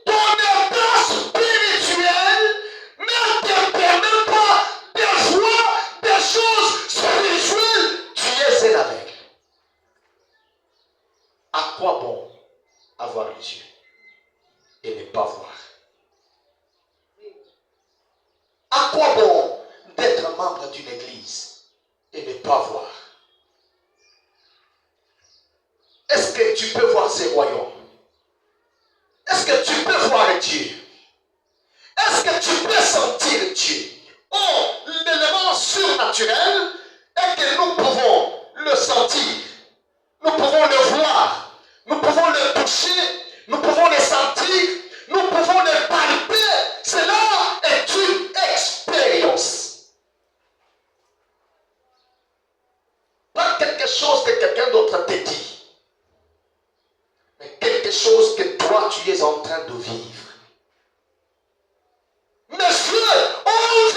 ton état spirituel ne te permet pas de voir des choses spirituelles, tu es un aveugle. À quoi bon avoir les yeux et ne pas voir? À quoi bon d'être membre d'une église et ne pas voir? Est-ce que tu peux voir ces royaumes? Est-ce que tu peux voir Dieu? Est-ce que tu peux sentir Dieu? Oh, l'élément surnaturel est que nous pouvons le sentir, nous pouvons le voir, nous pouvons le toucher, nous pouvons le sentir, nous pouvons le palper. Cela est une expérience. Pas quelque chose que quelqu'un d'autre te dit, mais quelque chose que toi tu es en train de vivre. Monsieur, on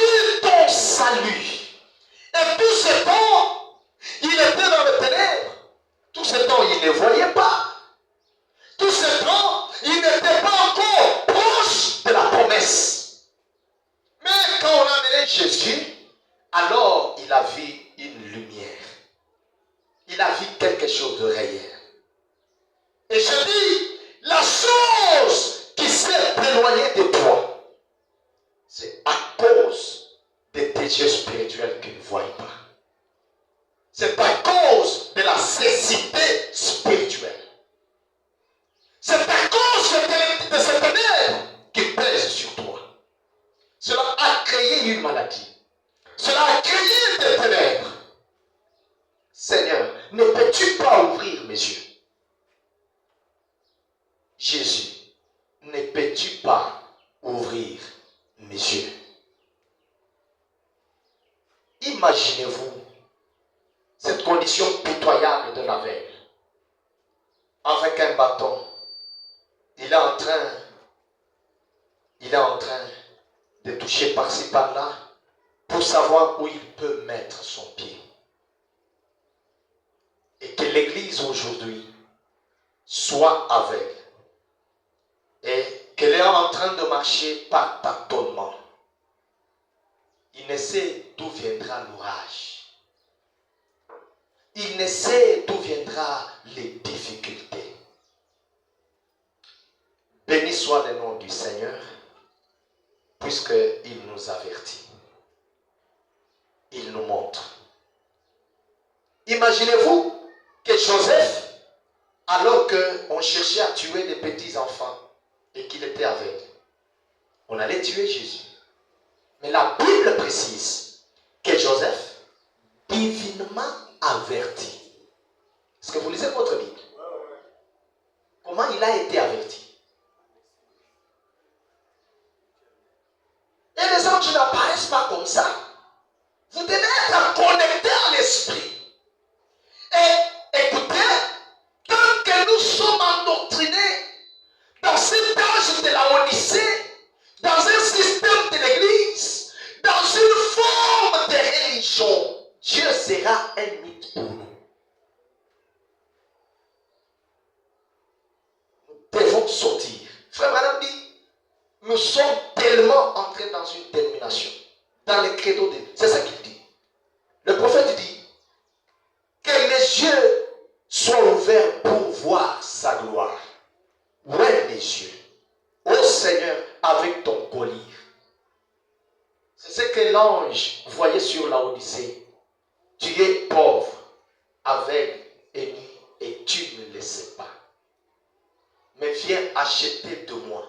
regardé Jésus, alors il a vu une lumière. Il a vu quelque chose de réel. Et je dis, la chose qui s'est éloignée de toi, c'est à cause de tes yeux spirituels qui ne voient pas. C'est à cause de la cécité spirituelle. C'est à cause de ces ténèbres qui pèsent sur toi. Cela a créé une maladie. Cela a créé des ténèbres. Seigneur, ne peux-tu pas ouvrir mes yeux? Jésus, ne peux-tu pas ouvrir mes yeux? Imaginez-vous cette condition pitoyable de l'aveugle. Avec un bâton, il est en train de toucher par-ci par-là pour savoir où il peut mettre son pied. Et que l'Église aujourd'hui soit aveugle et qu'elle est en train de marcher par tâtonnement. Il ne sait d'où viendra l'orage. Il ne sait d'où viendra les difficultés. Béni soit le nom du Seigneur, puisqu'il nous avertit. Il nous montre. Imaginez-vous que Joseph, alors qu'on cherchait à tuer des petits enfants et qu'il était aveugle, on allait tuer Jésus. Mais la Bible précise que Joseph, divinement averti. Est-ce que vous lisez votre Bible? Comment il a été averti? Et les anges n'apparaissent pas comme ça. Vous devez être connecté à l'esprit. Et écoutez, tant que nous sommes endoctrinés dans cet âge de la Odyssée, dans un système de l'église, dans une forme de religion, Dieu sera un mythe pour nous. Nous devons sortir. Frère Branham dit, nous sommes tellement entrés dans une dénomination, dans les credos de... C'est ça qu'il dit. Le prophète dit que les yeux soient ouverts pour voir sa gloire. Ouvre les yeux, ô Seigneur, avec ton collier. C'est ce que l'ange voyait sur la Odyssée. Tu es pauvre, aveugle et nu, et tu ne le sais pas. Mais viens acheter de moi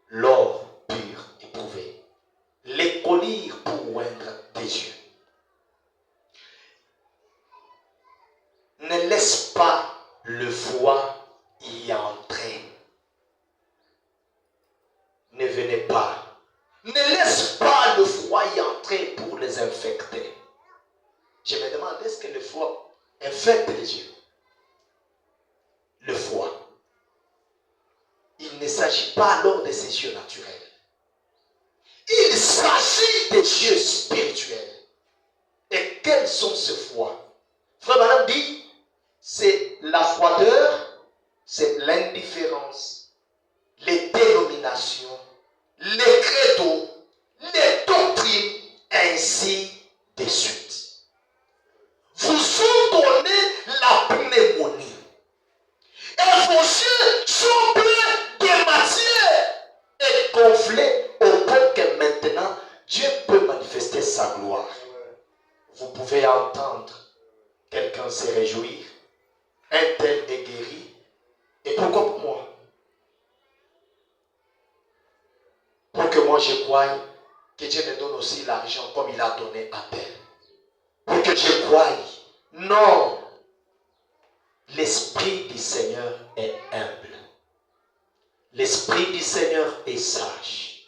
l'or pur éprouvé, les colliers pour oindre tes yeux. Ne laisse pas le froid y entrer. Ne venez pas. Ne laisse pas le froid y entrer pour les infecter. Je me demande, est-ce que le froid infecte les yeux? Le froid. Il ne s'agit pas alors de ces yeux naturels. Il s'agit des yeux spirituels. Et quels sont ces froids? Frère Branham dit, c'est la froideur, c'est l'indifférence, les dénominations, les credos, les doctrines, ainsi de suite. Vous ont donné la pneumonie. Et vos yeux sont pleins de matière et gonflés au point que maintenant, Dieu peut manifester sa gloire. Vous pouvez entendre quelqu'un se réjouir, un tel est guéri, et pourquoi pour moi? Pour que moi je croie que Dieu me donne aussi l'argent comme il a donné à tel. Pour que je croie. Non. L'Esprit du Seigneur est humble. L'Esprit du Seigneur est sage.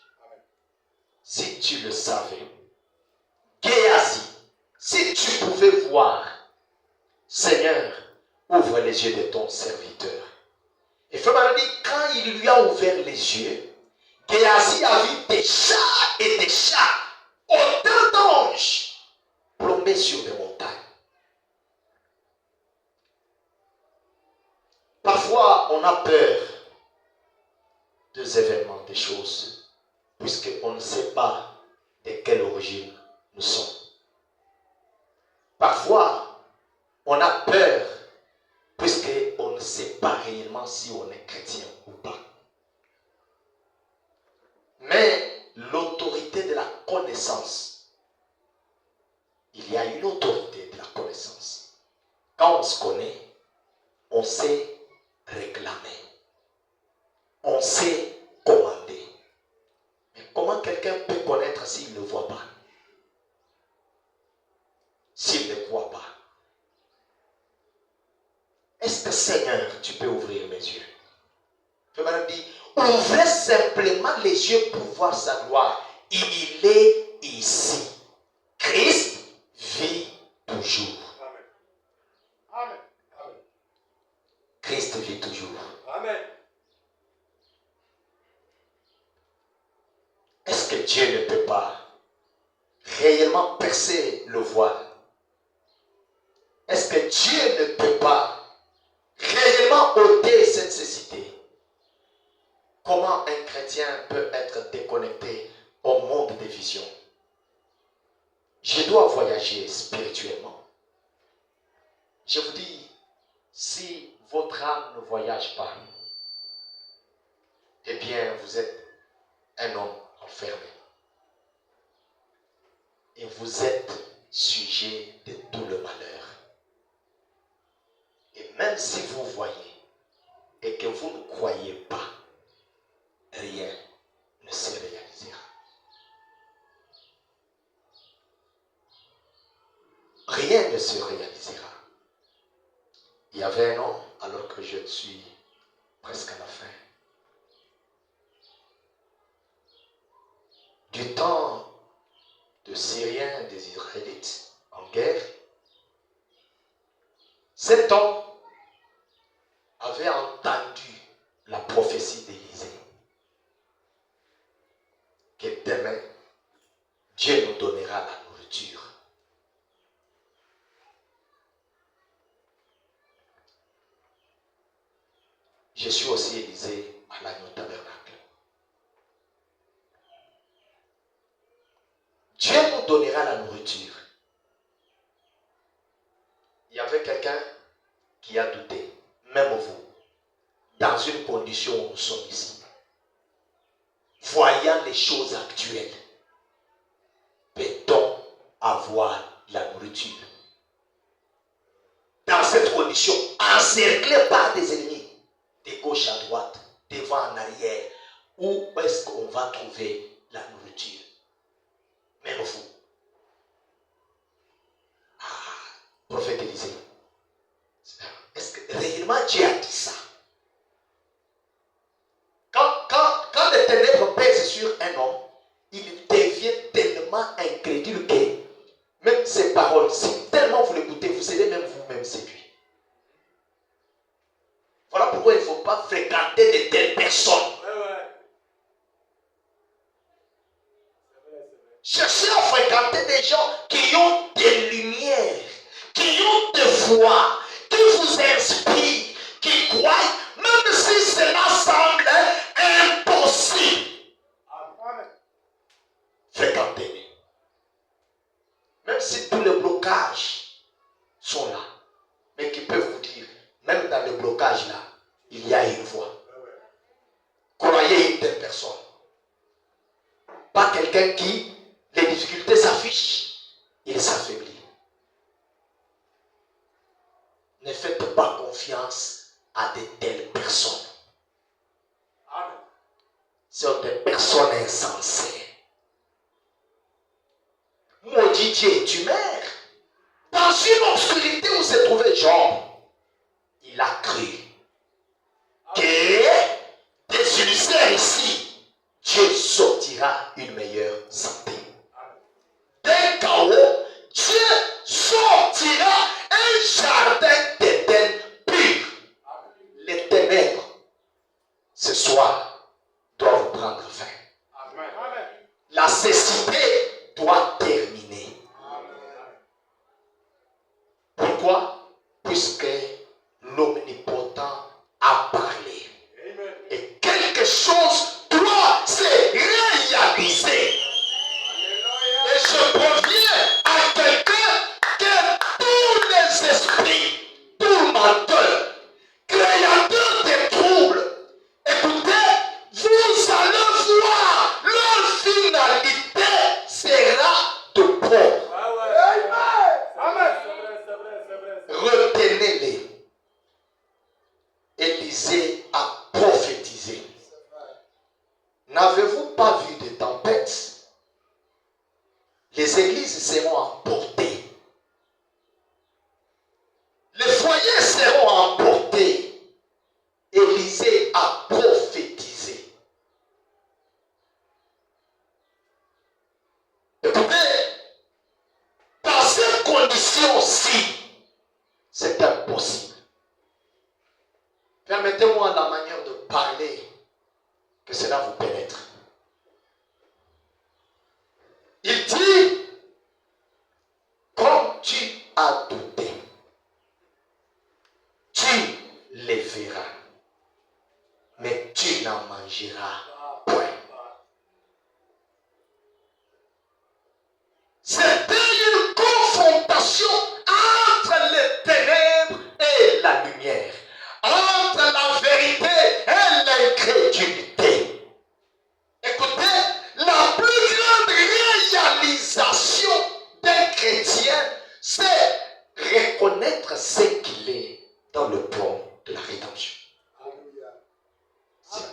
Si tu le savais. Géasi, si tu pouvais voir, Seigneur, ouvre les yeux de ton serviteur. Et Frère dit, quand il lui a ouvert les yeux, Géasi a vu des chats et des chats, autant d'anges, plombés sur des montagnes. Parfois, on a peur des événements, des choses, puisqu'on ne sait pas de quelle d'origine nous sommes. Parfois, on a peur puisqu'on ne sait pas réellement si on est chrétien ou pas. Mais l'autorité de la connaissance, il y a une autorité de la connaissance. Quand on se connaît, on sait réclamer, on sait commander. Mais comment quelqu'un peut connaître s'il ne voit pas? S'il ne croit pas? Est-ce que Seigneur, tu peux ouvrir mes yeux? Je me dis, ouvrez simplement les yeux pour voir sa gloire. Il est ici. Christ vit toujours. Amen. Amen. Amen. Christ vit toujours. Amen. Est-ce que Dieu ne peut pas réellement percer le voile? Est-ce que Dieu ne peut pas réellement ôter cette cécité? Comment un chrétien peut être déconnecté au monde des visions? Je dois voyager spirituellement. Je vous dis, si votre âme ne voyage pas, eh bien, vous êtes un homme enfermé. Et vous êtes sujet de tout le malheur. Et même si vous voyez et que vous ne croyez pas, rien ne se réalisera. Rien ne se réalisera. Il y avait un homme, alors que je suis presque à la fin. Du temps de Syriens, des Israélites en guerre, cet homme avait entendu la prophétie d'Élisée que demain, Dieu nous donnera la nourriture. Je suis aussi Élisée à l'agneau tabernacle. Dieu nous donnera la nourriture. Il y avait quelqu'un qui a douté, même vous, dans une condition où nous sommes ici. Voyant les choses actuelles, peut-on avoir la nourriture? Dans cette condition, encerclé par des ennemis, de gauche à droite, devant en arrière, où est-ce qu'on va trouver la nourriture? Même vous. Prophète Élisée, est-ce que réellement Dieu a dit ça? Quand les ténèbres pèsent sur un homme, il devient tellement incrédule que même ses paroles, si tellement vous l'écoutez, vous serez même vous-même séduit. Voilà pourquoi il ne faut pas fréquenter de telles personnes. Cherchez à fréquenter des gens qui ont des lumières, qui ont de foi, qui vous inspirent, qui croient, même si cela semble impossible. Amen. Fréquentez-les. Même si tous les blocages sont là, mais qui peuvent vous dire, même dans les blocages là, il y a une voie. Croyez une telle personne. Pas quelqu'un qui, les difficultés s'affichent, il s'affaiblit. Ne faites pas confiance à de telles personnes. Amen. Ce sont des personnes insensées. Maudit Dieu, tu meurs. Dans une obscurité où se trouvait Job, il a cru que des ulcères ici, Dieu sortira une meilleure santé. D'un chaos, Dieu sortira un jardin d'Éden pur. Les ténèbres, ce soir, doivent prendre fin. La cécité doit terminer. Pourquoi? Puisque provient à quelqu'un que tous les esprits, tout menteur, créateur des troubles, écoutez, vous allez voir, leur finalité sera de pauvre. Retenez-les. Élisée a prophétisé. N'avez-vous pas vu des tempêtes? Les églises seront emportées. Les foyers seront emportés. Élisée a prophétisé. Écoutez, dans ces conditions-ci, c'est impossible. Permettez-moi la manière de parler que cela vous pénètre. Il dit, comme tu as douté, tu les verras, mais tu n'en mangeras point. C'était une confrontation entre les ténèbres et la lumière, entre la vérité et l'incrédulité. Écoutez, la plus grande réalisation d'un chrétien, c'est reconnaître ce qu'il est dans le plan de la rédemption.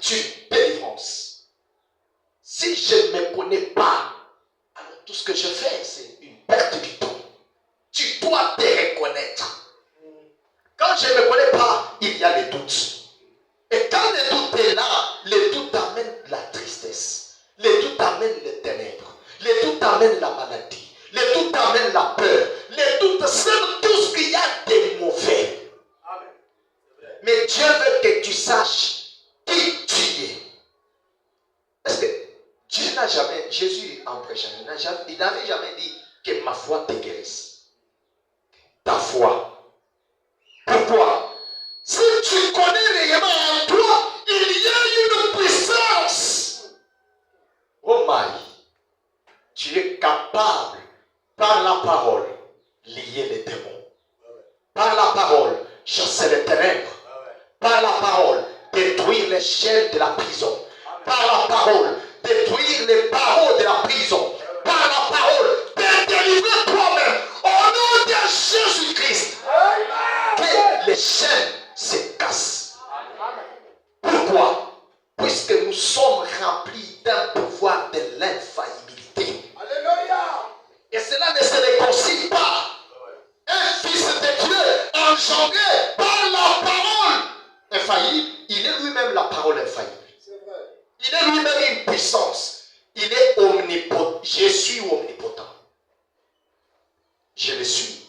C'est une délivrance. Si je ne me connais pas, alors tout ce que je fais, c'est une perte du temps. Tu dois te reconnaître. Quand je ne me connais pas, il y a les doutes. Et quand le doute est là, le doute amène la tristesse. Le doute amène les ténèbres. Le doute amène la maladie. Le doute amène la peur. Le doute sème tout ce qu'il y a de mauvais. Amen. Mais Dieu veut que tu saches qui tu es. Est-ce que Dieu n'a jamais, Jésus en prêchant, il n'avait jamais dit que ma foi te guérisse. Ta foi. Pourquoi? Si tu connais réellement en toi, il y a une puissance. Oh my, tu es capable, par la parole, lier les démons. Par la parole, chasser les ténèbres. Par la parole, détruire les chaînes de la prison. Par la parole, détruire les barreaux de la prison. Par la parole, te délivrer toi-même. Au nom de Jésus-Christ. Que les chaînes se cassent. Pourquoi? Puisque nous sommes remplis d'un pouvoir de l'infaillibilité. Alléluia. Et cela ne se réconcilie pas. Un fils de Dieu engendré par la parole infaillible, il est lui-même la parole infaillible. Il est lui-même une puissance. Il est omnipotent. Je suis omnipotent. Je le suis.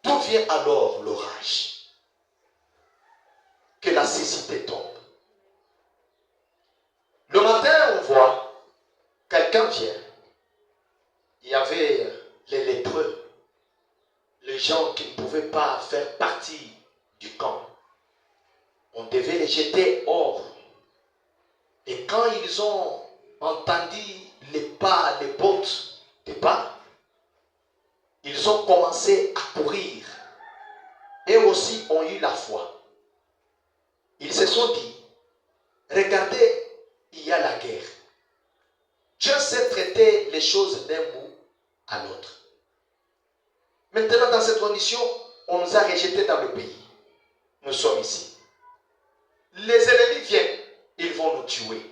D'où vient alors l'orage? Que la cécité tombe. Le matin, on voit, quelqu'un vient. Il y avait les lépreux, les gens qui ne pouvaient pas faire partie du camp. On devait les jeter hors. Et quand ils ont entendu les pas, les bottes des pas, ils ont commencé à courir. Eux aussi ont eu la foi. Ils se sont dit, regardez, il y a la guerre. Dieu sait traiter les choses d'un bout à l'autre. Maintenant, dans cette condition, on nous a rejetés dans le pays. Nous sommes ici. Les ennemis viennent, ils vont nous tuer.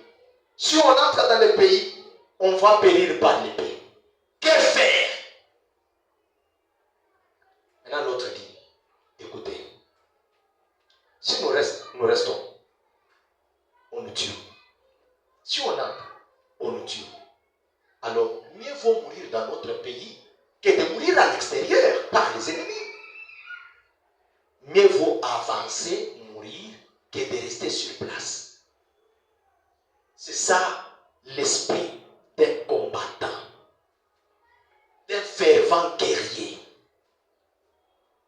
Si on entre dans le pays, on va périr par l'épée. Que faire? Maintenant, l'autre dit, écoutez, si nous restons, on nous tue. Si on entre, on nous tue. Alors, mieux vaut mourir dans notre pays que de mourir à l'extérieur par les ennemis. Mieux vaut avancer, mourir, que de rester sur place. C'est ça l'esprit d'un combattant, d'un fervent guerrier.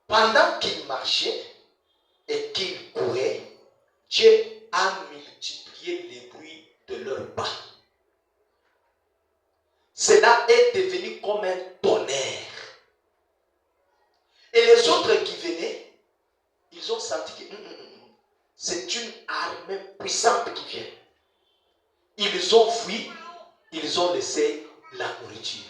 Pendant qu'il marchait et qu'il courait, Dieu a multiplié les bruits de leurs pas. cela est devenu comme un tonnerre. Et les autres qui venaient, ils ont senti que c'est une armée puissante qui vient. Ils ont fui, ils ont laissé la nourriture.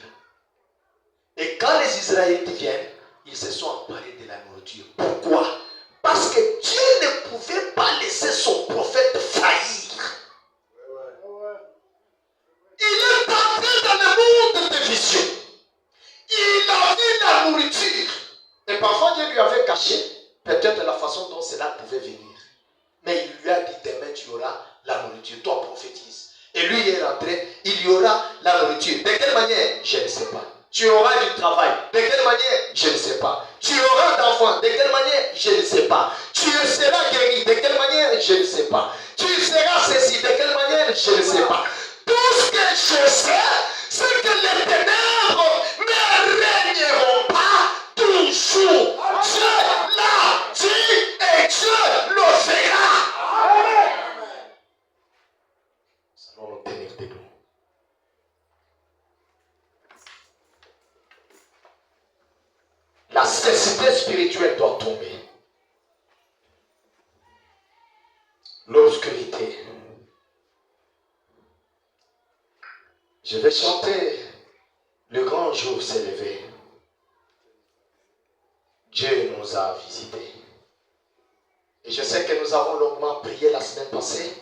Et quand les Israélites viennent, ils se sont emparés de la nourriture. Pourquoi? Parce que Dieu ne pouvait pas laisser son prophète faillir. Il est entré dans le monde de vision. Il a vu la nourriture. Et parfois Dieu lui avait caché peut-être la façon dont cela pouvait venir. Mais il lui a dit, demain tu auras la nourriture. Toi prophétise. Et lui est rentré, il y aura la nourriture. De quelle manière? Je ne sais pas. Tu auras du travail. De quelle manière? Je ne sais pas. Tu auras d'enfants. De quelle manière? Je ne sais pas. Tu seras guéri. De quelle manière? Je ne sais pas. Tu seras ceci. De quelle manière? Je ne sais pas. Tout ce que je sais, c'est que les ténèbres ne régneront pas toujours. Dieu l'a dit et Dieu le fera. Nous allons nous tenir debout. La cécité spirituelle doit tomber. L'obscurité. Je vais chanter. Le grand jour s'est levé. Dieu nous a visités. Et je sais que nous avons longuement prié la semaine passée.